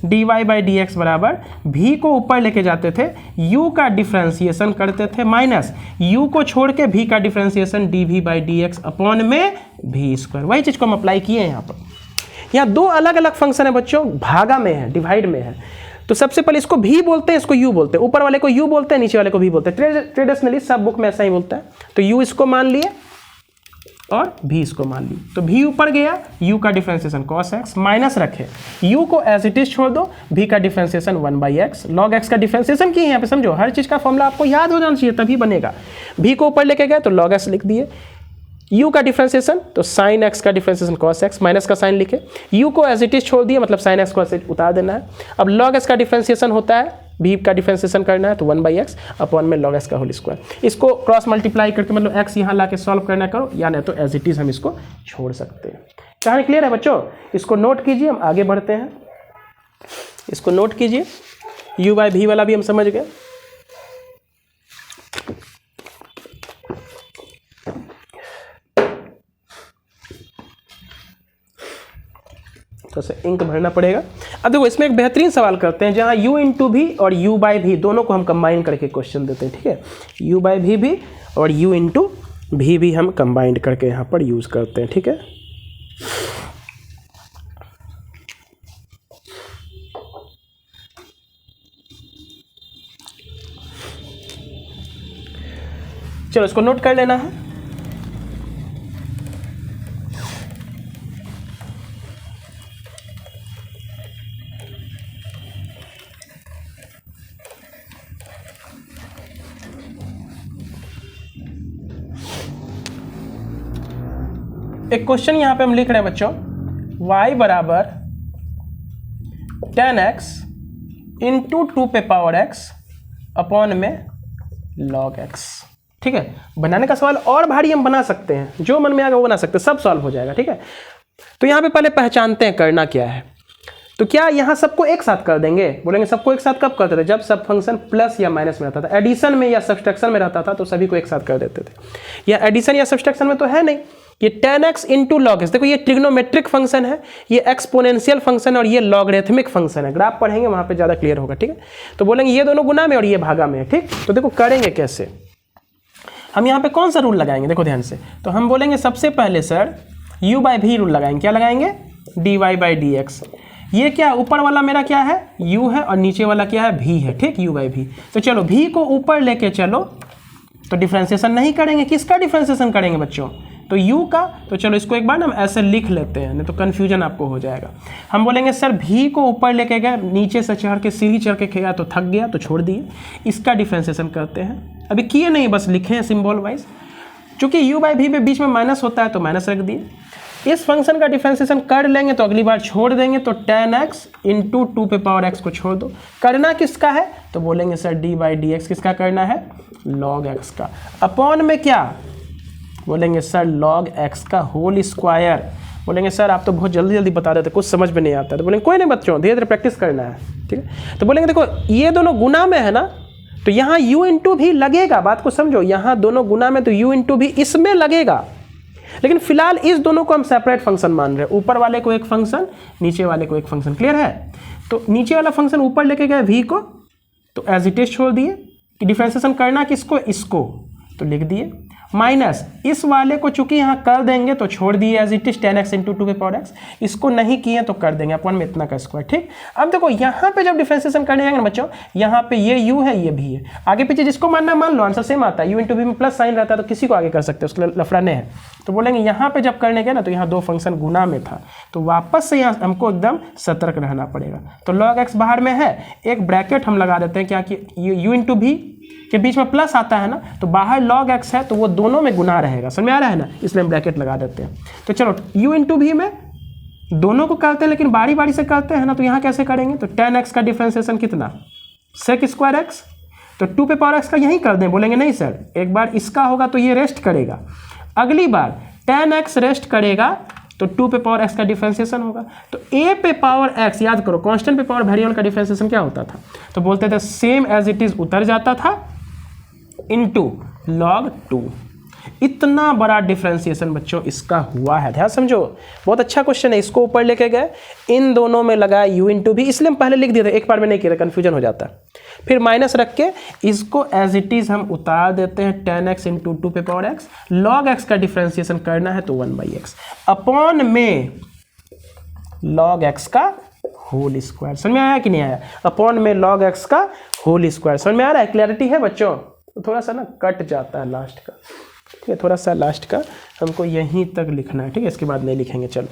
dy बाई डी एक्स बराबर v को ऊपर लेके जाते थे, u का डिफ्रेंसिएशन करते थे, माइनस u को छोड़ के v का differentiation dv by D x upon में v स्क्वायर। वही चीज़ को हम अप्लाई किए हैं यहाँ पर। यहाँ दो अलग अलग फंक्शन है बच्चों, भागा में है, डिवाइड में है। तो सबसे पहले इसको v बोलते हैं, इसको u बोलते हैं, ऊपर वाले को u बोलते हैं, नीचे वाले को v बोलते हैं। ट्रेडिशनली सब बुक में ऐसा ही बोलता है। तो u इसको मान लिए और v इसको मान ली, तो v ऊपर गया, u का डिफरेंशिएशन cos x, माइनस रखे, u को एज इट इज छोड़ दो, v का डिफरेंशिएशन 1/x, log x का डिफरेंशिएशन किए यहाँ पे। समझो हर चीज़ का फॉर्मूला आपको याद हो जाना चाहिए तभी बनेगा। v को ऊपर लेके गए तो log x लिख दिए, u का डिफरेंशिएशन तो sin x का डिफरेंशिएशन cos x, माइनस का साइन लिखे, u को एज इट इज छोड़ दिए, मतलब sin x को ऐसे उतार देना है। अब log x का डिफरेंशिएशन होता है, v का डिफरेंशिएशन करना है तो 1/x अपॉन में log x का होल स्क्वायर। इसको क्रॉस मल्टीप्लाई करके मतलब x यहाँ ला के सॉल्व करना करो, या नहीं तो एज इट इज हम इसको छोड़ सकते हैं। कहानी क्लियर है बच्चों, इसको नोट कीजिए, हम आगे बढ़ते हैं। इसको नोट कीजिए, u बाई भी वाला भी हम समझ गए। तो से इंक भरना पड़ेगा। अब देखो इसमें एक बेहतरीन सवाल करते हैं, जहाँ u इंटू भी और u बाई भी दोनों को हम कंबाइन करके क्वेश्चन देते हैं। ठीक है, u बाई भी और u इंटू भी हम कंबाइंड करके यहाँ पर यूज़ करते हैं। ठीक है, चलो इसको नोट कर लेना है। एक क्वेश्चन यहां पे हम लिख रहे हैं बच्चों, y बराबर 10x इंटू 2 पे पावर x अपॉन में log x। ठीक है, बनाने का सवाल और भारी हम बना सकते हैं, जो मन में आएगा वो बना सकते हैं, सब सॉल्व हो जाएगा। ठीक है, तो यहाँ पे पहले पहचानते हैं करना क्या है। तो क्या यहाँ सबको एक साथ कर देंगे, बोलेंगे सबको एक साथ कब करते थे, जब सब फंक्शन प्लस या माइनस में रहता था, एडिशन में या सब्सट्रैक्शन में रहता था तो सभी को एक साथ कर देते थे। या एडिशन या सब्सट्रैक्शन में तो है नहीं, ये 10x इंटू लॉग एक्स। देखो ये ट्रिग्नोमेट्रिक फंक्शन है, ये एक्सपोनेंशियल फंक्शन और ये लॉगरिथमिक फंक्शन है। ग्राफ पढ़ेंगे वहाँ पे ज़्यादा क्लियर होगा। ठीक है, तो बोलेंगे ये दोनों गुना में और ये भागा में है। ठीक, तो देखो करेंगे कैसे, हम यहाँ पे कौन सा रूल लगाएंगे, देखो ध्यान से। तो हम बोलेंगे सबसे पहले सर u बाई भी रूल लगाएंगे। क्या लगाएंगे, dy बाई डी एक्स। ये क्या ऊपर वाला मेरा क्या है, u है, और नीचे वाला क्या है, v है। ठीक, u बाई भी। तो चलो v को ऊपर लेके चलो, तो डिफ्रेंसिएशन नहीं करेंगे, किसका डिफ्रेंसिएशन करेंगे बच्चों, तो u का। तो चलो इसको एक बार ना हम ऐसे लिख लेते हैं, नहीं तो कन्फ्यूजन आपको हो जाएगा। हम बोलेंगे सर v को ऊपर लेके गए, नीचे से चढ़ के सीढ़ी चढ़ के गया तो थक गया तो छोड़ दिए, इसका डिफ्रेंसिएशन करते हैं। अभी किए नहीं, बस लिखे हैं सिंबल वाइज। चूंकि u बाई भी में बीच में माइनस होता है तो माइनस रख दिए। इस फंक्शन का डिफ्रेंसिएशन कर लेंगे तो अगली बार छोड़ देंगे, तो 10x इंटू 2 पे पावर x को छोड़ दो। करना किसका है, तो बोलेंगे sir D by D X किसका करना है, log x का, अपॉन में क्या, बोलेंगे सर log x का होल स्क्वायर। बोलेंगे सर आप तो बहुत जल्दी जल्दी बता देते, कुछ समझ में नहीं आता। तो बोलेंगे कोई नहीं बच्चों, धीरे धीरे प्रैक्टिस करना है। ठीक है, तो बोलेंगे देखो ये दोनों गुना में है ना, तो यहाँ u इंटू भी लगेगा, बात को समझो, यहाँ दोनों गुना में तो u इंटू भी इसमें लगेगा। लेकिन फिलहाल इस दोनों को हम सेपरेट फंक्शन मान रहे हैं, ऊपर वाले को एक फंक्शन, नीचे वाले को एक फंक्शन। क्लियर है, तो नीचे वाला फंक्शन ऊपर लेके गए v को, तो एज इट इज छोड़ दिए। डिफरेंशिएशन करना किसको, इसको, तो लिख दिए, माइनस इस वाले को चूंकि यहाँ कर देंगे तो छोड़ दिए as it is 10x into 2 पे पावर x। इसको नहीं किए तो कर देंगे अपॉन में इतना का स्क्वायर। ठीक, अब देखो यहाँ पे जब डिफरेंशिएशन करने जाएंगे ना बच्चों, यहाँ पे ये u है, ये भी है, आगे पीछे जिसको मानना मान लो, आंसर सेम आता है। u इंटू भी में प्लस साइन रहता है तो किसी को आगे कर सकते हैं, उसके लफड़ा नहीं है। तो बोलेंगे यहाँ पे जब करने गए ना, तो यहाँ दो फंक्शन गुना में था, तो वापस से यहाँ हमको एकदम सतर्क रहना पड़ेगा। तो log x बाहर में है, एक ब्रैकेट हम लगा देते हैं, क्या कि u इंटू भी के बीच में प्लस आता है ना, तो बाहर log x है तो वो दोनों में गुना रहेगा, समझ में आ रहा है ना, इसलिए हम ब्रैकेट लगा देते हैं। तो चलो u इंटू भी में दोनों को करते हैं लेकिन बारी बारी से करते हैं ना, तो यहाँ कैसे करेंगे, तो tan x का डिफ्रेंसिएशन कितना, sec स्क्वायर एक्स, तो 2 पे पावर x का यहीं कर दें, बोलेंगे नहीं सर एक बार इसका होगा तो ये रेस्ट करेगा, अगली बार tan x रेस्ट करेगा तो 2 पे पावर x का डिफ्रेंसिएशन होगा। तो a पे पावर x, याद करो कांस्टेंट पे पावर वेरिएबल का डिफ्रेंसिएशन क्या होता था, तो बोलते थे सेम एज इट इज उतर जाता था इनटू log 2। इतना बड़ा डिफ्रेंसिएशन बच्चों इसका हुआ है, ध्यान समझो, बहुत अच्छा क्वेश्चन है। इसको ऊपर लेके गए, इन दोनों में लगा u इंटू भी, इसलिए हम पहले लिख दिए थे, एक बार में नहीं किया था, कन्फ्यूजन हो जाता है। फिर माइनस रख के इसको एज इट इज हम उतार देते हैं, tan x इंटू 2 पे पावर x, log x का डिफ्रेंसिएशन करना है तो 1/x अपॉन में log x का होल स्क्वायर। समझ में आया कि नहीं आया, अपॉन में log x का होल स्क्वायर। समझ में आ रहा है, क्लैरिटी है बच्चों। तो थोड़ा सा ना कट जाता है लास्ट का, ठीक है, थोड़ा सा लास्ट का हमको यहीं तक लिखना है, ठीक है, इसके बाद नहीं लिखेंगे। चलो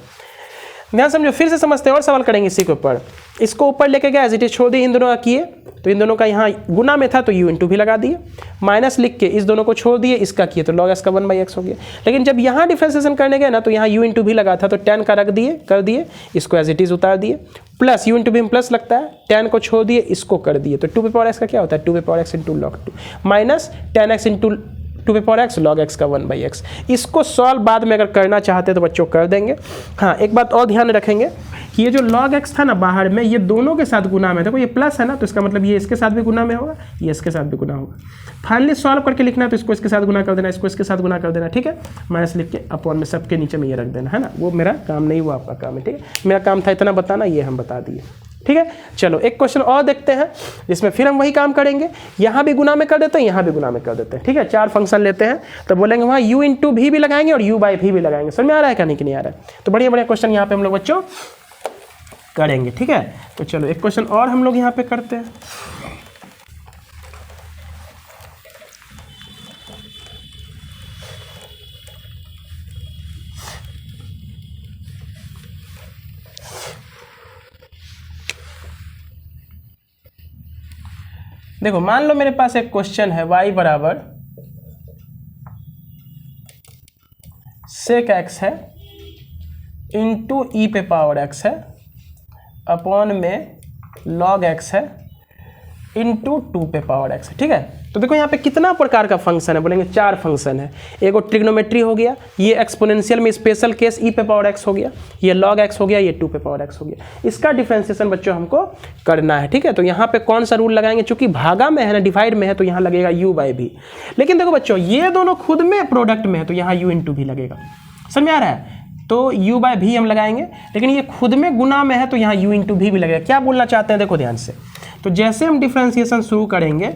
ध्यान समझो, फिर से समझते हैं और सवाल करेंगे इसी के ऊपर। इसको ऊपर लेके गया एज इट इज छोड़ दिए, इन दोनों का किए तो इन दोनों का यहाँ गुना में था तो u इंटू भी लगा दिए, माइनस लिख के इस दोनों को छोड़ दिए, इसका किए तो log x का 1/x हो गया। लेकिन जब यहाँ डिफ्रेंसिएशन करने गए ना तो यहाँ u इंटू भी लगा था तो tan का रख दिए, कर दिए, इसको एज इट इज उतार दिए, प्लस u इंटू भी प्लस लगता है, tan को छोड़ दिए, इसको कर दिए, तो 2 पे पावर x का क्या होता है 2 पे power x into log 2 minus tan x into 2 पे पावर x log x का 1/x। इसको सॉल्व बाद में अगर करना चाहते हैं तो बच्चों कर देंगे। हाँ एक बात और ध्यान रखेंगे कि ये जो log x था ना बाहर में, ये दोनों के साथ गुना में, देखो ये प्लस है ना तो इसका मतलब ये इसके साथ भी गुना में होगा, ये इसके साथ भी गुना होगा। फाइनली सॉल्व करके लिखना है तो इसको इसके साथ गुना कर देना, इसको इसके साथ गुना कर देना, ठीक है, माइनस लिख के अपॉन में सबके नीचे में ये रख देना, है ना। वो मेरा काम नहीं, वो आपका काम है, ठीक है, मेरा काम था इतना बताना, ये हम बता दिए, ठीक है। चलो एक क्वेश्चन और देखते हैं जिसमें फिर हम वही काम करेंगे, यहाँ भी गुना में कर देते हैं, यहाँ भी गुना में कर देते हैं, ठीक है। 4 फंक्शन लेते हैं तो बोलेंगे वहाँ u इंटू भी लगाएंगे और u बाई भी लगाएंगे। समझ में आ रहा है क्या, नहीं आ रहा है, तो बढ़िया बढ़िया क्वेश्चन यहाँ पे हम लोग बच्चों करेंगे, ठीक है। तो चलो एक क्वेश्चन और हम लोग यहाँ पे करते हैं। देखो मान लो मेरे पास एक क्वेश्चन है y बराबर सेक x है इंटू ई पे पावर x है अपॉन में log x है इंटू 2 पे पावर x है, ठीक है। तो देखो यहाँ पे कितना प्रकार का फंक्शन है, बोलेंगे 4 फंक्शन है। एक ट्रिग्नोमेट्री हो गया, ये एक्सपोनेंशियल में स्पेशल केस ई पे पावर x हो गया, ये log x हो गया, ये 2 पे पावर x हो गया। इसका डिफरेंशिएशन बच्चों हमको करना है, ठीक है। तो यहाँ पे कौन सा रूल लगाएंगे, चूंकि भागा में है ना, डिवाइड में है तो यहाँ लगेगा u बाई भी। लेकिन देखो बच्चों ये दोनों खुद में प्रोडक्ट में है तो यहाँ u इंटू भी लगेगा। समझ में आ रहा है, तो u बाई भी हम लगाएंगे, लेकिन ये खुद में गुना में है तो यहाँ u इंटू भी लगेगा। क्या बोलना चाहते हैं देखो ध्यान से, तो जैसे हम डिफरेंशिएशन शुरू करेंगे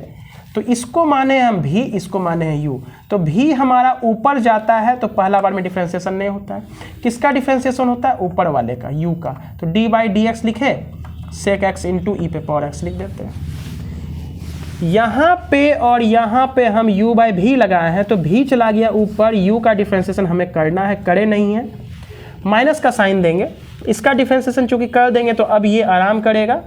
तो इसको माने हम भी, इसको माने हैं u, तो भी हमारा ऊपर जाता है तो पहला बार में डिफरेंशिएशन नहीं होता है। किसका डिफरेंशिएशन होता है, ऊपर वाले का, u का। तो d बाई डी एक्स लिखे, सेक x इंटू ई पे पावर x लिख देते हैं। यहाँ पे और यहाँ पे हम u बाई भी लगाए हैं तो भी चला गया ऊपर, u का डिफरेंशिएशन हमें करना है, करे नहीं है, माइनस का साइन देंगे। इसका डिफरेंशिएशन चूंकि कर देंगे तो अब ये आराम करेगा,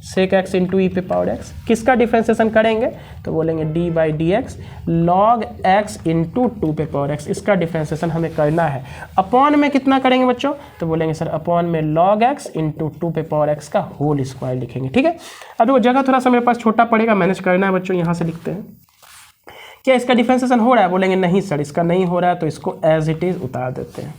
सेक x इंटू ई पे पावर x। किसका डिफरेंशिएशन करेंगे तो बोलेंगे d by D x log x into 2 पे पावर x। इसका डिफरेंशिएशन हमें करना है। अपॉन में कितना करेंगे बच्चों, तो बोलेंगे सर अपॉन में log x इंटू 2 पे पावर x का होल स्क्वायर लिखेंगे, ठीक है। अब वो जगह थोड़ा सा मेरे पास छोटा पड़ेगा, मैनेज करना है बच्चों। यहाँ से लिखते हैं, क्या इसका डिफरेंशिएशन हो रहा है, बोलेंगे नहीं सर इसका नहीं हो रहा है, तो इसको एज इट इज उतार देते हैं।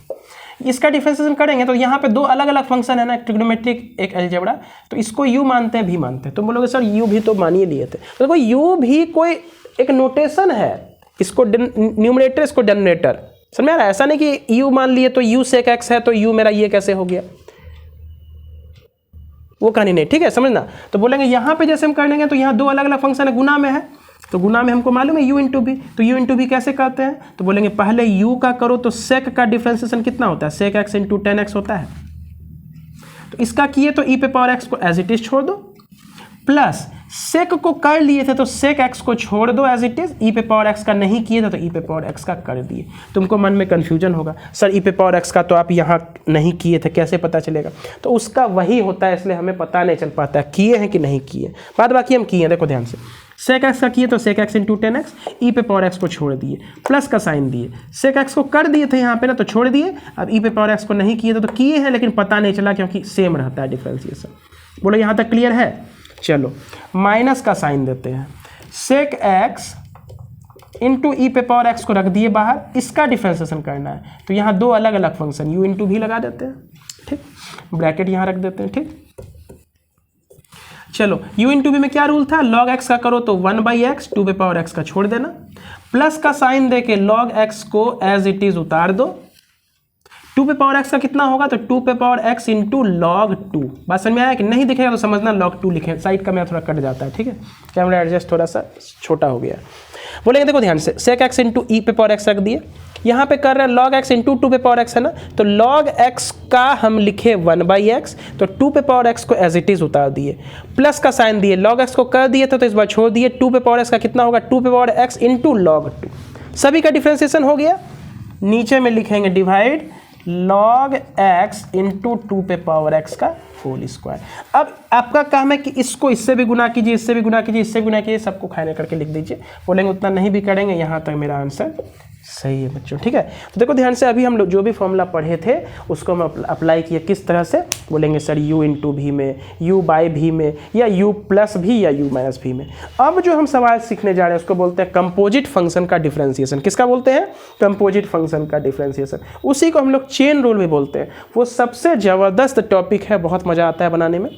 इसका डिफरेंशिएशन करेंगे तो यहाँ पे 2 अलग अलग फंक्शन है ना, ट्रिग्नोमेट्रिक एक अलजेब्रा, तो इसको u मानते हैं भी मानते हैं। तो बोलोगे सर u भी तो मान ही लिए थे, तो देखो u भी कोई एक नोटेशन है, इसको न्यूमरेटर इसको डिनोमिनेटर। समझ में आ रहा है, ऐसा नहीं कि u मान लिए तो u सेक x है तो u मेरा ये कैसे हो गया, वो कहानी नहीं, ठीक है, समझना। तो बोलेंगे यहाँ पे जैसे हम करेंगे तो यहाँ 2 अलग अलग फंक्शन है, गुना में है तो गुना में हमको मालूम है u इंटू भी, तो u इंटू भी कैसे करते हैं, तो बोलेंगे पहले u का करो तो सेक का डिफरेंशिएशन कितना होता है, सेक x इंटू 10x होता है। तो इसका किए तो e पे पावर x को एज इट इज छोड़ दो, प्लस सेक को कर लिए थे तो सेक x को छोड़ दो एज इट इज, e पे पावर x का नहीं किए थे तो e पे पावर x का कर दिए। तुमको मन में कन्फ्यूजन होगा, सर e पे पावर x का तो आप यहाँ नहीं किए थे, कैसे पता चलेगा, तो उसका वही होता है, इसलिए हमें पता नहीं चल पाता है किए हैं कि नहीं किए। बाद बाकी हम किए हैं, देखो ध्यान से। सेक एक्स का किए तो सेक एक्स इंटू 10x, ई पे पावर एक्स को छोड़ दिए, प्लस का साइन दिए, सेक एक्स को कर दिए थे यहाँ पे ना तो छोड़ दिए, अब ई पे पावर एक्स को नहीं किए तो किए हैं लेकिन पता नहीं चला क्योंकि सेम रहता है डिफ्रेंसिएशन। बोलो यहाँ तक क्लियर है? चलो माइनस का साइन देते हैं, सेक एक्स इंटू ई पे पावर एक्स को रख दिए बाहर, इसका डिफ्रेंसिएशन करना है तो यहाँ दो अलग अलग फंक्शन यू इंटू भी लगा देते हैं, ठीक, ब्रैकेट यहाँ रख देते हैं, ठीक। चलो u इंटू बी में क्या रूल था, log x का करो तो 1/x, 2 पे पावर x का छोड़ देना, प्लस का साइन दे के log x को एज इट इज उतार दो, 2 पे पावर x का कितना होगा तो 2 पे पावर x इंटू log 2। बात समझ में आया कि नहीं? दिखेगा तो समझना log 2 लिखें, साइड का मेरा थोड़ा कट जाता है, ठीक है, कैमरा एडजस्ट थोड़ा सा छोटा हो गया। बोलेंगे देखो ध्यान से, सेक एक्स इंटू ई पे पावर एक्स रख दिए, यहाँ पे कर रहे हैं log x इंटू 2 पे पावर x है ना, तो log x का हम लिखे 1/x, तो 2 पे पावर x को एज इट इज उतार दिए, प्लस का साइन दिए, log x को कर दिए तो इस बार छोड़ दिए, 2 पे पावर x का कितना होगा 2 पे पावर x इंटू log 2, सभी का डिफ्रेंसिएशन हो गया। नीचे में लिखेंगे डिवाइड log x इंटू 2 पे पावर x का होल स्क्वायर। अब आपका काम है कि इसको इससे भी गुना कीजिए, इससे भी गुना कीजिए, इससे गुना कीजिए, सबको खाने करके लिख दीजिए। बोलेंगे उतना नहीं भी करेंगे, यहाँ तक मेरा आंसर सही है बच्चों, ठीक है। तो देखो ध्यान से, अभी हम लोग जो भी फॉर्मूला पढ़े थे उसको हम अप्लाई किए किस तरह से, बोलेंगे सर u इंटू भी में, u बाई भी में, या u प्लस भी या u माइनस भी में। अब जो हम सवाल सीखने जा रहे हैं उसको बोलते हैं कंपोजिट फंक्शन का डिफ्रेंसिएशन। किसका बोलते हैं? कंपोजिट फंक्शन का डिफ्रेंसिएशन। उसी को हम लोग चेन रूल भी बोलते हैं। वो सबसे ज़बरदस्त टॉपिक है, बहुत मज़ा आता है बनाने में,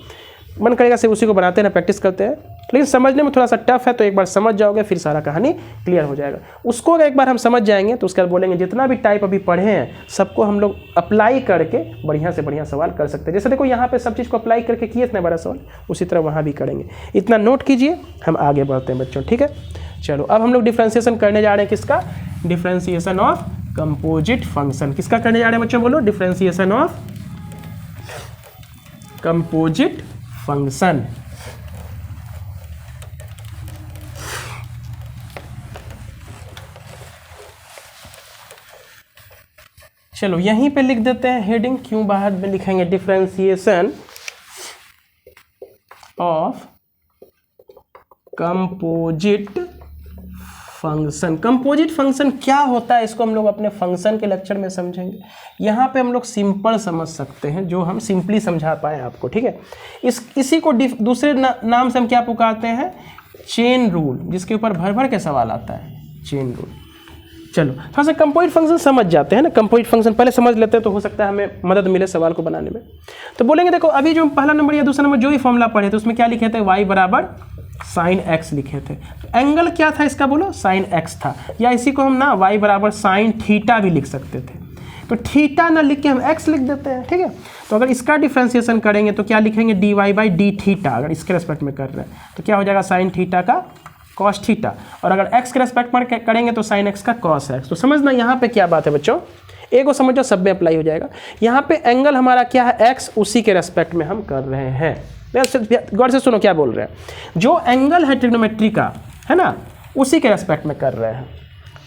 मन करेगा सिर्फ उसी को बनाते हैं ना, प्रैक्टिस करते हैं, लेकिन समझने में थोड़ा सा टफ है, तो एक बार समझ जाओगे फिर सारा कहानी क्लियर हो जाएगा। उसको अगर एक बार हम समझ जाएंगे तो उसके बाद बोलेंगे जितना भी टाइप अभी पढ़े हैं सबको हम लोग अप्लाई करके बढ़िया से बढ़िया सवाल कर सकते हैं। जैसे देखो यहाँ पे सब चीज़ को अप्लाई करके किए इतना बड़ा सवाल, उसी तरह वहाँ भी करेंगे। इतना नोट कीजिए, हम आगे बढ़ते हैं बच्चों, ठीक है। चलो अब हम लोग डिफ्रेंसिएशन करने जा रहे हैं, किसका? Differentiation of composite function. किसका करने जा रहे हैं बच्चों? बोलो, डिफ्रेंसिएशन ऑफ कंपोजिट फंक्शन। चलो यहीं पे लिख देते हैं हेडिंग, क्यों बाहर में लिखेंगे? Differentiation of composite function. Composite function क्या होता है इसको हम लोग अपने फंक्शन के लेक्चर में समझेंगे। यहाँ पे हम लोग सिंपल समझ सकते हैं, जो हम सिंपली समझा पाए आपको, ठीक है। इसी को दूसरे नाम से हम क्या पुकारते हैं? चेन रूल, जिसके ऊपर भर भर के सवाल आता है, चेन रूल। चलो थोड़ा सा कंपोजिट फंक्शन समझ जाते हैं ना। कंपोजिट फंक्शन पहले समझ लेते हैं तो हो सकता है हमें मदद मिले सवाल को बनाने में। तो बोलेंगे देखो, अभी जो पहला नंबर या दूसरा नंबर जो भी फॉर्मूला पढ़े थे उसमें क्या लिखे थे? y बराबर साइन x लिखे थे। तो एंगल क्या था इसका? बोलो, साइन x था। या इसी को हम ना y बराबर साइन थीटा भी लिख सकते थे। तो थीटा ना लिख के हम x लिख देते हैं, ठीक है। तो अगर इसका डिफ्रेंसिएशन करेंगे तो क्या लिखेंगे? dy by D theta. अगर इसके रेस्पेक्ट में कर रहे हैं तो क्या हो जाएगा? साइन थीटा का कॉस थीटा। और अगर x के रेस्पेक्ट में करेंगे तो साइन x का कॉस x। तो समझना यहाँ पे क्या बात है बच्चों, एक को समझो, सब में अप्लाई हो जाएगा। यहाँ पे एंगल हमारा क्या है? x, उसी के रेस्पेक्ट में हम कर रहे हैं। गौर से सुनो क्या बोल रहे हैं। जो एंगल है ट्रिग्नोमेट्री का, है ना, उसी के रेस्पेक्ट में कर रहे हैं।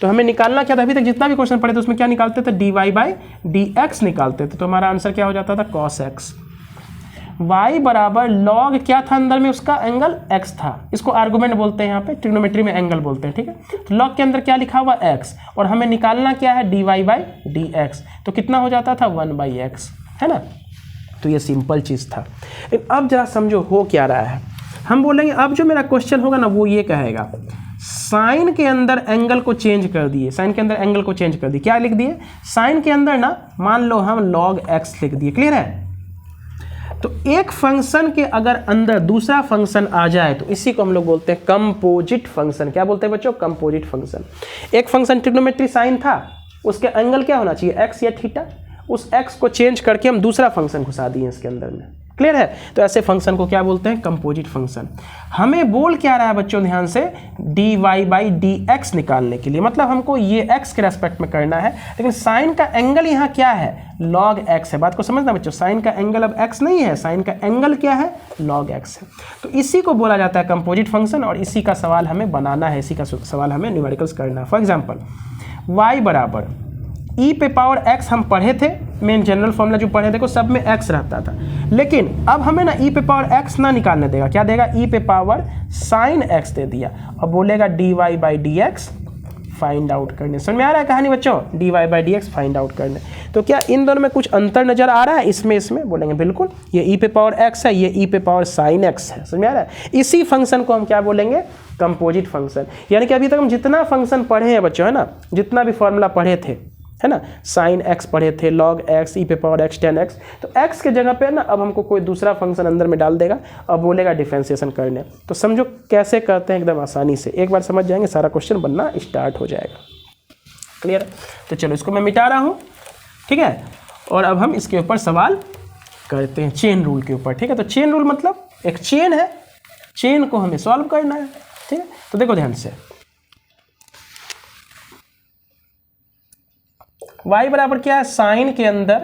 तो हमें निकालना क्या था? अभी तक जितना भी क्वेश्चन पढ़े थे उसमें क्या निकालते थे? dy बाई डी एक्स निकालते थे। तो हमारा आंसर क्या हो जाता था? Cos x। y बराबर लॉग क्या था अंदर में? उसका एंगल x था। इसको आर्गुमेंट बोलते हैं, यहाँ पे ट्रिग्नोमेट्री में एंगल बोलते हैं, ठीक है। तो लॉग के अंदर क्या लिखा हुआ? x, और हमें निकालना क्या है? dy by D X. तो कितना हो जाता था? 1/x, है ना। तो ये सिंपल चीज़ था। अब जरा समझो हो क्या रहा है। हम बोलेंगे अब जो मेरा क्वेश्चन होगा ना वो ये कहेगा, साइन के अंदर एंगल को चेंज कर दिए, साइन के अंदर एंगल को चेंज कर दिए। क्या लिख दिए? साइन के अंदर ना मान लो हम log x लिख दिए। क्लियर है? तो एक फंक्शन के अगर अंदर दूसरा फंक्शन आ जाए तो इसी को हम लोग बोलते हैं कंपोजिट फंक्शन। क्या बोलते हैं बच्चों? Composite function. एक फंक्शन ट्रिग्नोमेट्री साइन था, उसके एंगल क्या होना चाहिए? x या थीटा। उस x को चेंज करके हम दूसरा फंक्शन घुसा दिए इसके अंदर में। क्लियर है? तो ऐसे फंक्शन को क्या बोलते हैं? Composite function. हमें बोल क्या रहा है बच्चों ध्यान से? dy बाई डी एक्स निकालने के लिए, मतलब हमको ये x के रेस्पेक्ट में करना है, लेकिन साइन का एंगल यहाँ क्या है? log x है। बात को समझना बच्चों, साइन का एंगल अब x नहीं है, साइन का एंगल क्या है? log x है। तो इसी को बोला जाता है कंपोजिट फंक्शन, और इसी का सवाल हमें बनाना है, इसी का सवाल हमें न्यूमेरिकल्स करना है। फॉर एग्जाम्पल y बराबर ई पे पावर x हम पढ़े थे, मेन जनरल फॉर्मूला जो पढ़े देखो सब में x रहता था, लेकिन अब हमें ना e पे पावर x ना निकालने देगा, क्या देगा, e पे पावर साइन x दे दिया और बोलेगा dy by D x find out करने। समझ में आ रहा है कहानी बच्चों, dy by D x find out करने। तो क्या इन दोनों में कुछ अंतर नजर आ रहा है, इसमें बोलेंगे बिल्कुल, ये e पे पावर x है, ये e पे पावर साइन x है। समझ में आ रहा है, इसी फंक्शन को हम क्या बोलेंगे, कंपोजिट फंक्शन। यानी कि अभी तक हम जितना फंक्शन पढ़े हैं बच्चों, है ना, जितना भी फॉर्मूला पढ़े थे, है ना, साइन x पढ़े थे, लॉग x, e पे पावर x, tan x, तो x के जगह पे ना अब हमको कोई दूसरा फंक्शन अंदर में डाल देगा और बोलेगा डिफरेंशिएशन करने। तो समझो कैसे करते हैं, एकदम आसानी से, एक बार समझ जाएंगे सारा क्वेश्चन बनना स्टार्ट हो जाएगा। क्लियर? तो चलो इसको मैं मिटा रहा हूँ, ठीक है, और अब हम इसके ऊपर सवाल करते हैं चेन रूल के ऊपर। ठीक है, तो चेन रूल मतलब एक चेन है, चेन को हमें सॉल्व करना है। ठीक है, तो देखो ध्यान से, y बराबर क्या है, साइन के अंदर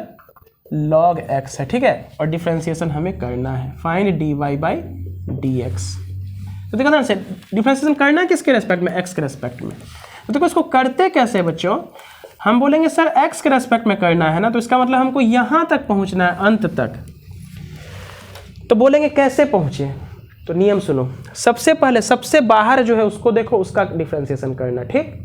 log x है। ठीक है, और डिफरेंशिएशन हमें करना है, फाइंड dy बाई dx। तो देखो ध्यान से, डिफरेंशिएशन करना है किसके रेस्पेक्ट में, x के रेस्पेक्ट में। तो देखो इसको करते कैसे बच्चों, हम बोलेंगे सर x के रेस्पेक्ट में करना है ना, तो इसका मतलब हमको यहां तक पहुंचना है, अंत तक। तो बोलेंगे कैसे पहुंचे, तो नियम सुनो, सबसे पहले सबसे बाहर जो है उसको देखो, उसका डिफरेंशिएशन करना, ठीक,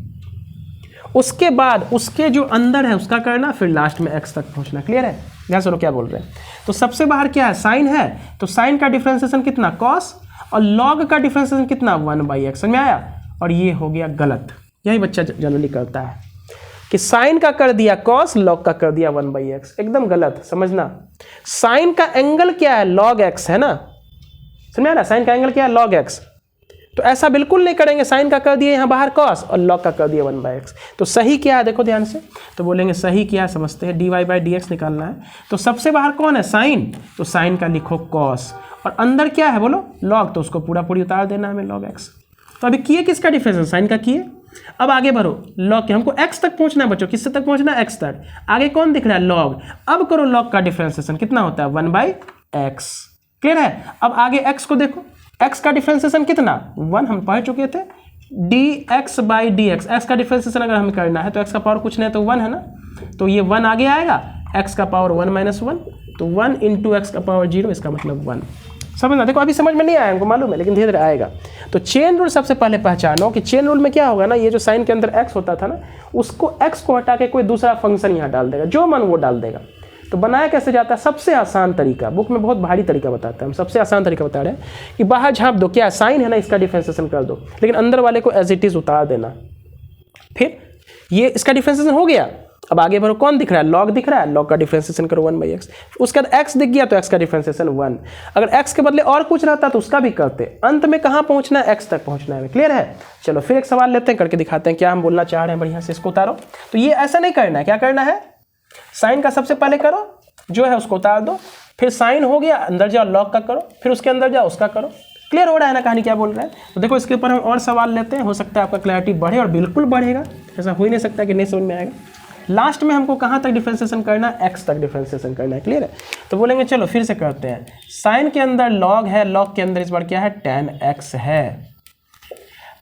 उसके बाद उसके जो अंदर है उसका करना, फिर लास्ट में x तक पहुंचना। क्लियर है, ध्यान सुनो क्या बोल रहे हैं। तो सबसे बाहर क्या है, साइन है, तो साइन का डिफरेंशिएशन कितना, cos, और log का डिफरेंशिएशन कितना, 1/x। समझ में आया, और ये हो गया गलत। यही बच्चा जनरली करता है कि साइन का कर दिया cos, log का कर दिया 1/x, एकदम गलत। समझना, साइन का एंगल क्या है, log x है ना, समझ में आ रहा, साइन का एंगल क्या है, log x। तो ऐसा बिल्कुल नहीं करेंगे, साइन का कर दिए यहाँ बाहर cos और log का कर दिया 1/x। तो सही क्या है देखो ध्यान से, तो बोलेंगे सही क्या है समझते हैं, dy बाई dx निकालना है। तो सबसे बाहर कौन है, साइन, तो साइन का लिखो cos, और अंदर क्या है बोलो, log, तो उसको पूरा पूरी उतार देना हमें, log x। तो अभी किए किसका डिफरेंस, साइन का किए। अब आगे बढ़ो, log के हमको x तक पहुंचना है बच्चों, किससे तक पहुंचना है, x तक। आगे कौन दिख रहा है, log। अब करो log का डिफरेंशिएशन कितना होता है, 1/x। क्लियर है, अब आगे x को देखो, x का डिफरेंशिएशन कितना, 1, हम पढ़ चुके थे, dx बाई dx। x का डिफरेंशिएशन अगर हमें करना है तो x का पावर कुछ नहीं है तो 1 है ना, तो ये 1 आगे आएगा, x का पावर 1 - 1, तो 1 × x का पावर 0, इसका मतलब 1। समझना, देखो अभी समझ में नहीं आया हमको मालूम है, लेकिन धीरे धीरे आएगा। तो चेन रूल सबसे पहले पहचानो कि चेन रूल में क्या होगा ना, ये जो साइन के अंदर x होता था ना, उसको x को हटा के कोई दूसरा फंक्शन यहाँ डाल देगा, जो मन वो डाल देगा। तो बनाया कैसे जाता है, सबसे आसान तरीका, बुक में बहुत भारी तरीका बताता है, हम सबसे आसान तरीका बता रहे हैं कि बाहर झाँप दो, क्या साइन है ना, इसका डिफरेंशिएशन कर दो, लेकिन अंदर वाले को एज इट इज उतार देना। फिर ये इसका डिफरेंशिएशन हो गया, अब आगे बढ़ो, कौन दिख रहा है, log दिख रहा है, log का डिफरेंशिएशन करो 1/x। उसके बाद x दिख गया तो x का डिफरेंशिएशन 1। अगर x के बदले और कुछ रहता तो उसका भी करते। अंत में कहाँ पहुँचना है, x तक पहुँचना है। क्लियर है, चलो फिर एक सवाल लेते हैं, करके दिखाते हैं क्या हम बोलना चाह रहे हैं, बढ़िया से इसको उतारो। तो ये ऐसा नहीं करना है, क्या करना है, साइन का सबसे पहले करो, जो है उसको उतार दो, फिर साइन हो गया, अंदर जाओ log का करो, फिर उसके अंदर जाओ उसका करो। क्लियर हो रहा है ना कहानी क्या बोल रहा है। तो देखो इसके ऊपर हम और सवाल लेते हैं, हो सकता है आपका क्लैरिटी बढ़े, और बिल्कुल बढ़ेगा, ऐसा हो ही नहीं सकता कि नहीं समझ में आएगा। लास्ट में हमको कहाँ तक डिफरेंशिएशन करना है, x तक डिफरेंशिएशन करना है। क्लियर है, तो बोलेंगे चलो फिर से करते हैं, साइन के अंदर log है, log के अंदर इस बार क्या है, tan x है।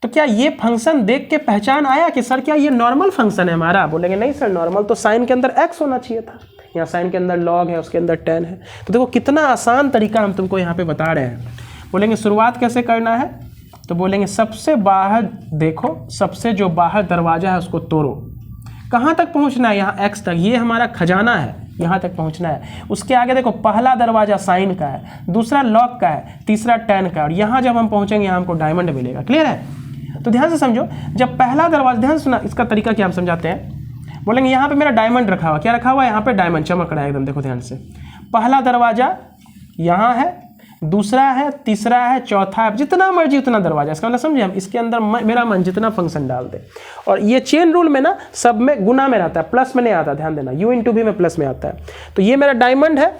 तो क्या ये फंक्शन देख के पहचान आया कि सर क्या ये नॉर्मल फंक्शन है हमारा, बोलेंगे नहीं सर, नॉर्मल तो साइन के अंदर x होना चाहिए था, यहाँ साइन के अंदर log है, उसके अंदर tan है। तो देखो कितना आसान तरीका हम तुमको यहाँ पे बता रहे हैं। बोलेंगे शुरुआत कैसे करना है, तो बोलेंगे सबसे बाहर देखो, सबसे जो बाहर दरवाजा है उसको तोड़ो, कहाँ तक पहुँचना है, यहाँ x तक, ये हमारा खजाना है, यहाँ तक पहुँचना है। उसके आगे देखो पहला दरवाजा साइन का है, दूसरा log का है, तीसरा tan का है, और यहाँ जब हम पहुँचेंगे यहाँ हमको डायमंड मिलेगा। क्लियर है, तो ध्यान से समझो, जब पहला दरवाजा, ध्यान सुना, इसका तरीका क्या हम समझाते हैं। बोलेंगे यहाँ पे मेरा डायमंड रखा हुआ, क्या रखा हुआ है, यहाँ पे डायमंड चमक रहा है एकदम, देखो ध्यान से। पहला दरवाजा यहाँ है, दूसरा है, तीसरा है, चौथा है, जितना मर्जी उतना दरवाजा, इसका मतलब समझे हम, इसके अंदर मेरा मन जितना फंक्शन डाल दे। और ये चेन रूल में ना सब में गुना में रहता है, प्लस में नहीं आता, ध्यान देना, u × v में प्लस में आता है। तो ये मेरा डायमंड है,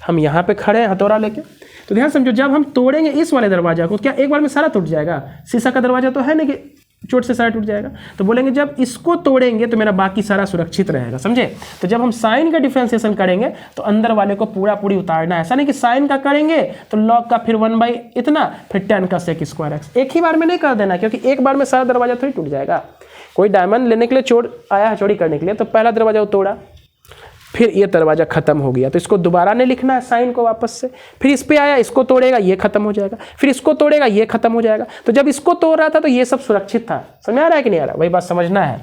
हम यहाँ पे खड़े हैं हथौड़ा लेके। तो ध्यान समझो, जब हम तोड़ेंगे इस वाले दरवाजा को, क्या एक बार में सारा टूट जाएगा, शीशा का दरवाजा तो है नहीं कि चोट से सारा टूट जाएगा। तो बोलेंगे जब इसको तोड़ेंगे तो मेरा बाकी सारा सुरक्षित रहेगा, समझे। तो जब हम साइन का डिफरेंशिएशन करेंगे तो अंदर वाले को पूरा पूरी उतारना है, ऐसा नहीं कि साइन का करेंगे तो log का फिर 1/ इतना, फिर tan का sec² x, एक ही बार में नहीं कर देना, क्योंकि एक बार में सारा दरवाजा थोड़ी टूट जाएगा। कोई डायमंड लेने के लिए चोर आया है चोरी करने के लिए, तो पहला दरवाजा तोड़ा, फिर ये दरवाज़ा ख़त्म हो गया, तो इसको दोबारा नहीं लिखना है साइन को वापस से। फिर इस पे आया, इसको तोड़ेगा, ये ख़त्म हो जाएगा, फिर इसको तोड़ेगा, ये ख़त्म हो जाएगा। तो जब इसको तोड़ रहा था तो ये सब सुरक्षित था। समझ आ रहा है कि नहीं आ रहा? वही बात समझना है।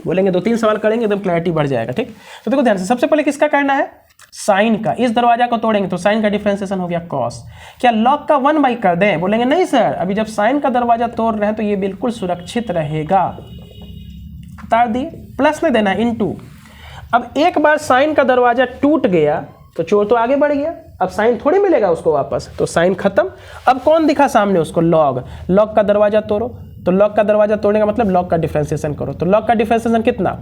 बोलेंगे 2-3 सवाल करेंगे एकदम क्लैरिटी बढ़ जाएगा। ठीक, तो देखो ध्यान से, सबसे पहले किसका करना है? साइन का। इस दरवाजा को तोड़ेंगे तो साइन का डिफरेंशिएशन हो गया कॉस। क्या लॉग का 1 कर दें? बोलेंगे नहीं सर, अभी जब साइन का दरवाजा तोड़ रहे हैं तो ये बिल्कुल सुरक्षित रहेगा। उतार दिए, प्लस नहीं देना है, इनटू। अब एक बार साइन का दरवाजा टूट गया तो चोर तो आगे बढ़ गया, अब साइन थोड़ी मिलेगा उसको वापस, तो साइन खत्म। अब कौन दिखा सामने उसको? लॉग। लॉग का दरवाजा तोड़ो, तो लॉग का दरवाजा तोड़ने का मतलब लॉग का डिफरेंशिएशन करो। तो लॉग का डिफरेंशिएशन कितना?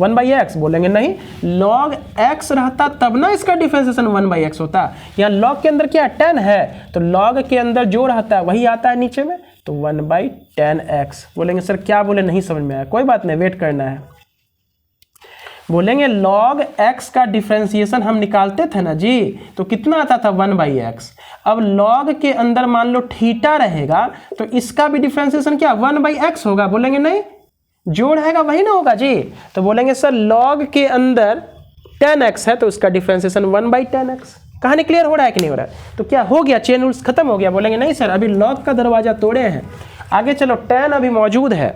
1/x। बोलेंगे नहीं, लॉग x रहता तब ना इसका डिफरेंशिएशन 1/x होता। यहाँ लॉग के अंदर क्या 10 है, तो लॉग के अंदर जो रहता है वही आता है नीचे में, तो 1/10x। बोलेंगे सर क्या बोले, नहीं समझ में आया। कोई बात नहीं, वेट करना है। बोलेंगे log x का डिफरेंशिएशन हम निकालते थे ना जी, तो कितना आता था? 1/x। अब log के अंदर मान लो थीटा रहेगा तो इसका भी डिफरेंशिएशन क्या 1/x होगा? बोलेंगे नहीं, जोड़ रहेगा वही ना होगा जी। तो बोलेंगे सर log के अंदर 10x है तो उसका डिफरेंशिएशन 1/10x। कहानी क्लियर हो रहा है कि नहीं हो रहा है? तो क्या हो गया, चेन रूल्स खत्म हो गया। बोलेंगे नहीं सर, अभी log का दरवाजा तोड़े हैं, आगे चलो, tan अभी मौजूद है,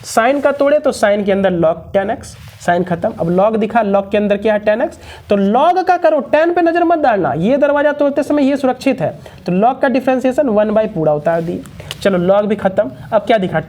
साइन का तोड़े तो साइन के अंदर log 10x, साइन खत्म। अब log दिखा, log के अंदर क्या है 10x, तो log का करो, tan पे नजर मत डालना, ये दरवाजा तोड़ते समय ये सुरक्षित है, तो log का डिफरेंशिएशन 1/ पूरा उतार दिए। चलो log भी खत्म। अब क्या दिखा?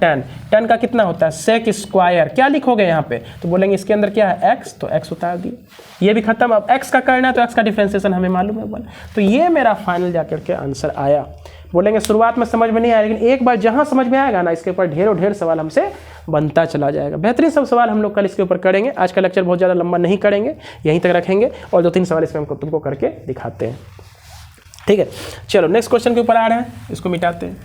tan का कितना होता है? sec square. क्या लिखोगे यहाँ पे? तो बोलेंगे इसके अंदर क्या है x, तो x उतार दिए, ये भी खत्म। अब x का करना है तो x का डिफरेंशिएशन हमें मालूम है 1। तो ये मेरा फाइनल जाकर के आंसर आया। बोलेंगे शुरुआत में समझ में नहीं आया, लेकिन एक बार जहां समझ में आएगा ना, इसके ऊपर ढेरों सवाल हमसे बनता चला जाएगा। बेहतरीन सब सवाल हम लोग कल इसके ऊपर करेंगे। आज का लेक्चर बहुत ज़्यादा लंबा नहीं करेंगे, यहीं तक रखेंगे और 2-3 सवाल इसमें हमको तुमको करके दिखाते हैं। ठीक है, चलो नेक्स्ट क्वेश्चन के ऊपर आ रहे हैं, इसको मिटाते हैं।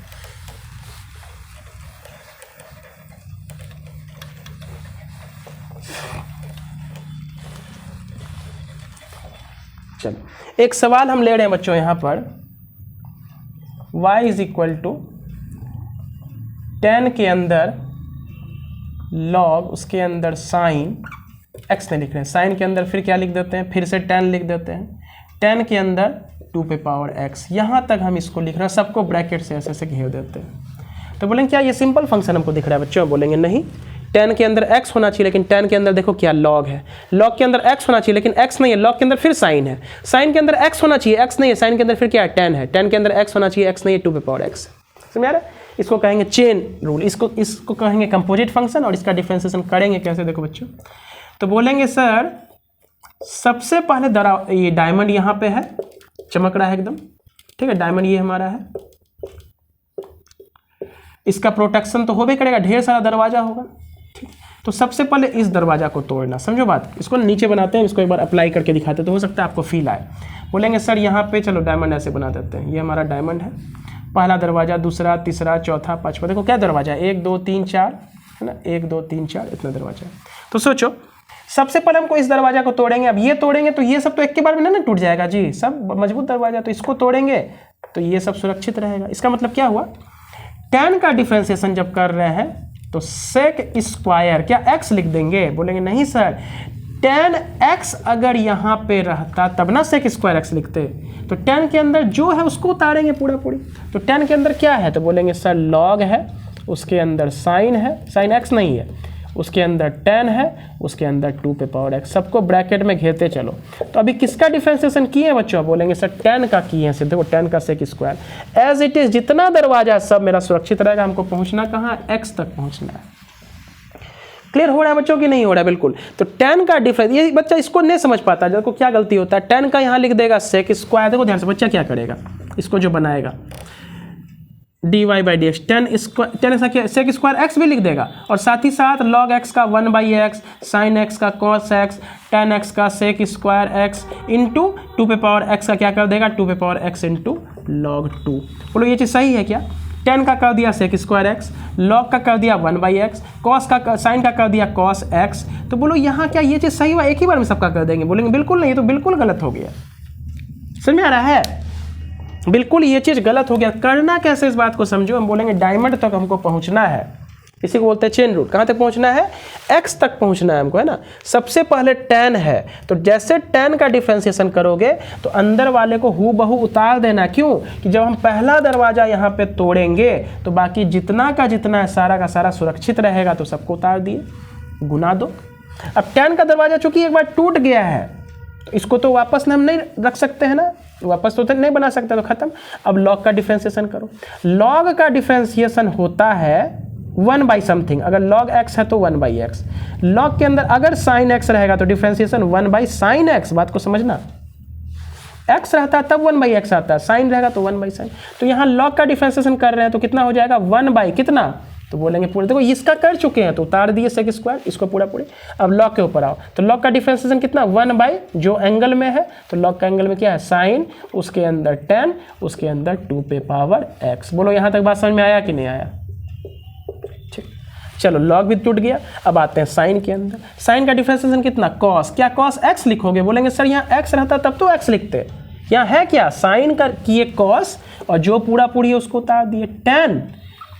चलो एक सवाल हम ले रहे हैं बच्चों यहाँ पर, y = 10 के अंदर log, उसके अंदर साइन, x नहीं लिख रहे हैं, साइन के अंदर फिर क्या लिख देते हैं, फिर से 10 लिख देते हैं, 10 के अंदर 2x। यहाँ तक हम इसको लिख रहे हैं, सबको ब्रैकेट से ऐसे घेर देते हैं। तो बोलेंगे क्या ये सिंपल फंक्शन हमको दिख रहा है बच्चों? बोलेंगे नहीं, 10 के अंदर x होना चाहिए, लेकिन 10 के अंदर देखो क्या log है, log के अंदर x होना चाहिए, लेकिन x नहीं है, log के अंदर फिर साइन है, साइन के अंदर x होना चाहिए, x नहीं है, साइन के अंदर फिर क्या है 10 है, 10 के अंदर x होना चाहिए, x नहीं है, 2x। समझ आ रहा है? इसको कहेंगे चेन रूल, इसको कहेंगे कंपोजिट फंक्शन, और इसका डिफरेंशिएशन करेंगे कैसे? देखो बच्चों, तो बोलेंगे सर सबसे पहले ये डायमंड यहाँ पे है, चमक रहा है एकदम, ठीक है, डायमंड ये हमारा है, इसका प्रोटेक्शन तो हो भी करेगा, ढेर सारा दरवाजा होगा। ठीक, तो सबसे पहले इस दरवाजा को तोड़ना, समझो बात। इसको नीचे बनाते हैं, इसको एक बार अप्लाई करके दिखाते हैं, तो हो सकता है आपको फील आए। बोलेंगे सर यहाँ पे चलो डायमंड ऐसे बना देते हैं, ये हमारा डायमंड है, पहला दरवाजा, दूसरा, तीसरा, चौथा, पांचवा, देखो क्या दरवाजा है, 1 2 3 4 है ना, 1 2 3 4 इतना दरवाजा है। तो सोचो सबसे पहले हमको इस दरवाजा को तोड़ेंगे। अब ये तोड़ेंगे तो ये सब तो एक के बार में ना टूट जाएगा जी, सब मजबूत दरवाजा, तो इसको तोड़ेंगे तो ये सब सुरक्षित रहेगा। इसका मतलब क्या हुआ, 10 का डिफरेंशिएशन जब कर रहे हैं तो सेक स्क्वायर, क्या x लिख देंगे? बोलेंगे नहीं सर, 10x अगर यहाँ पे रहता तब ना सेक स्क्वायर x लिखते, तो 10 के अंदर जो है उसको उतारेंगे पूरा पूरी। तो 10 के अंदर क्या है, तो बोलेंगे सर log है, उसके अंदर साइन है, साइन x नहीं है, उसके अंदर 10 है, उसके अंदर 2x, सबको ब्रैकेट में घेरते चलो। तो अभी किसका डिफरेंशिएशन किए हैं बच्चों? बोलेंगे सर 10 का किए हैं, देखो 10 का sec square. As it is जितना दरवाजा सब मेरा सुरक्षित रहेगा, हमको पहुंचना कहाँ, x तक पहुंचना है। क्लियर हो रहा है बच्चों की नहीं हो रहा है? बिल्कुल। तो 10 का डिफरेंस, ये बच्चा इसको नहीं समझ पाता, देखो क्या गलती होता है, 10 का यहाँ लिख देगा सेक स्क्वायर। देखो ध्यान से बच्चा क्या करेगा, इसको जो बनाएगा dy/dx, 10 ऐसा क्या सेक स्क्वायर x भी लिख देगा, और साथ ही साथ log x का 1/x, sin x का cos x, tan x का sec square x into 2x का क्या कर देगा, 2x इंटू log 2। बोलो ये चीज़ सही है क्या? 10 का कर दिया सेक स्क्वायर x, log का कर दिया 1/x, cos का साइन का कर दिया cos x। तो बोलो यहाँ क्या ये चीज़ सही हुआ, एक ही बार में सबका कर देंगे? बोलेंगे बिल्कुल नहीं, ये तो बिल्कुल गलत हो गया। समझ में आ रहा है? बिल्कुल ये चीज़ गलत हो गया। करना कैसे इस बात को समझो। हम बोलेंगे डायमंड तक हमको पहुंचना है, इसी को बोलते हैं चेन रूल। कहाँ तक पहुँचना है? x तक पहुँचना है हमको, है ना। सबसे पहले tan है, तो जैसे tan का डिफ्रेंसिएशन करोगे तो अंदर वाले को हूबहू उतार देना। क्यों? कि जब हम पहला दरवाज़ा यहाँ पे तोड़ेंगे तो बाकी जितना का जितना है सारा का सारा सुरक्षित रहेगा, तो सबको उतार दिए, गुना दो। अब tan का दरवाज़ा चूँकि एक बार टूट गया है तो इसको तो वापस हम नहीं रख सकते हैं ना, वापस तो नहीं बना सकते, तो खत्म। अब log का डिफ्रेंसिएशन करो। log का डिफ्रेंसिएशन होता है 1 बाई समथिंग। अगर log x है तो 1 बाई एक्स। log के अंदर अगर sin x रहेगा तो डिफ्रेंसिएशन 1 बाई साइन एक्स। बात को समझना, x रहता है तब 1 बाई एक्स आता है, साइन रहेगा तो 1 बाई साइन। तो यहाँ log का डिफ्रेंसिएशन कर रहे हैं तो कितना हो जाएगा? 1 बाई कितना, तो बोलेंगे पूरे। देखो इसका कर चुके हैं तो उतार दिए सेक स्क्वायर, इसको पूरा पूरे। अब log के ऊपर आओ, तो log का डिफ्रेंसिएशन कितना? 1 बाई जो एंगल में है, तो log का एंगल में क्या है? साइन, उसके अंदर tan, उसके अंदर 2 पे पावर x। बोलो यहाँ तक बात समझ में आया कि नहीं आया? ठीक, चलो log भी टूट गया। अब आते हैं साइन के अंदर। साइन का डिफ्रेंसिएशन कितना? कॉस। क्या कॉस x लिखोगे? बोलेंगे सर यहाँ x रहता तब तो x लिखते, यहाँ है क्या? साइन का किए कॉस और जो पूरा पूरी है उसको उतार दिए tan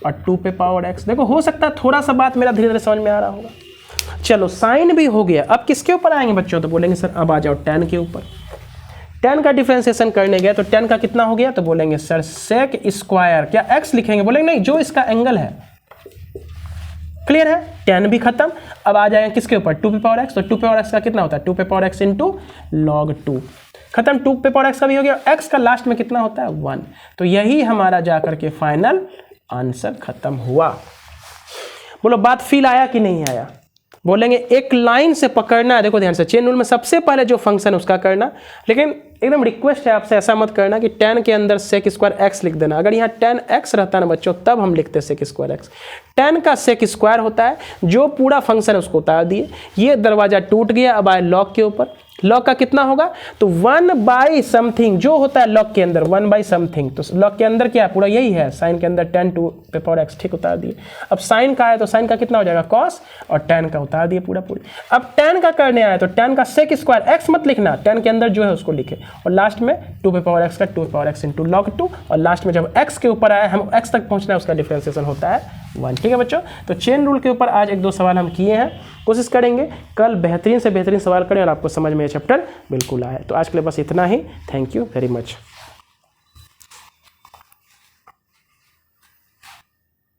और 2 पे पावर x। देखो हो सकता है थोड़ा सा बात मेरा धीरे धीरे समझ में आ रहा होगा। चलो साइन भी हो गया, अब किसके ऊपर आएंगे बच्चों? तो बोलेंगे सर अब आ जाओ tan के ऊपर। tan का डिफ्रेंसिएशन करने गया तो tan का कितना हो गया? तो बोलेंगे सर सेक स्क्वायर। क्या x लिखेंगे? बोलेंगे नहीं, जो इसका एंगल है। क्लियर है? tan भी खत्म। अब आ जाएंगे किसके ऊपर? 2 पे पावर x। तो 2 पे पावर x का कितना होता है? 2 पे पावर x इंटू log 2। खत्म। 2 पे पावर x का भी हो गया। x का लास्ट में कितना होता है? 1। तो यही हमारा जाकर के फाइनल आंसर खत्म हुआ। बोलो बात फील आया कि नहीं आया? बोलेंगे एक लाइन से पकड़ना है। देखो ध्यान से, चेन रूल में सबसे पहले जो फंक्शन है उसका करना, लेकिन एकदम रिक्वेस्ट है आपसे ऐसा मत करना कि tan के अंदर सेक स्क्वायर x लिख देना। अगर यहाँ tan x रहता ना बच्चों तब हम लिखते सेक स्क्वायर x। tan का सेक स्क्वायर होता है, जो पूरा फंक्शन है उसको उतार दिए। ये दरवाजा टूट गया, अब आए log के ऊपर। log का कितना होगा? तो 1 बाई समथिंग जो होता है log के अंदर, 1 बाई समथिंग। तो log के अंदर क्या है? पूरा यही है। साइन के अंदर tan 2 पे पावर x, ठीक, उतार दिए। अब साइन का है तो साइन का कितना हो जाएगा? cos, और tan का उतार दिए पूरा पूरी। अब tan का करने आया तो tan का सेक स्क्वायर x मत लिखना, tan के अंदर जो है उसको लिखे, और लास्ट में 2 पे पावर x का 2 पे पावर x इंटू log 2, और लास्ट में जब x के ऊपर आया हम x तक पहुंचना है उसका डिफ्रेंसिएशन होता है 1। ठीक है बच्चों, तो चेन रूल के ऊपर आज 1-2 सवाल हम किए हैं। कोशिश करेंगे कल बेहतरीन से बेहतरीन सवाल करें और आपको समझ में ये चैप्टर बिल्कुल आए। तो आज के लिए बस इतना ही। Thank you very much.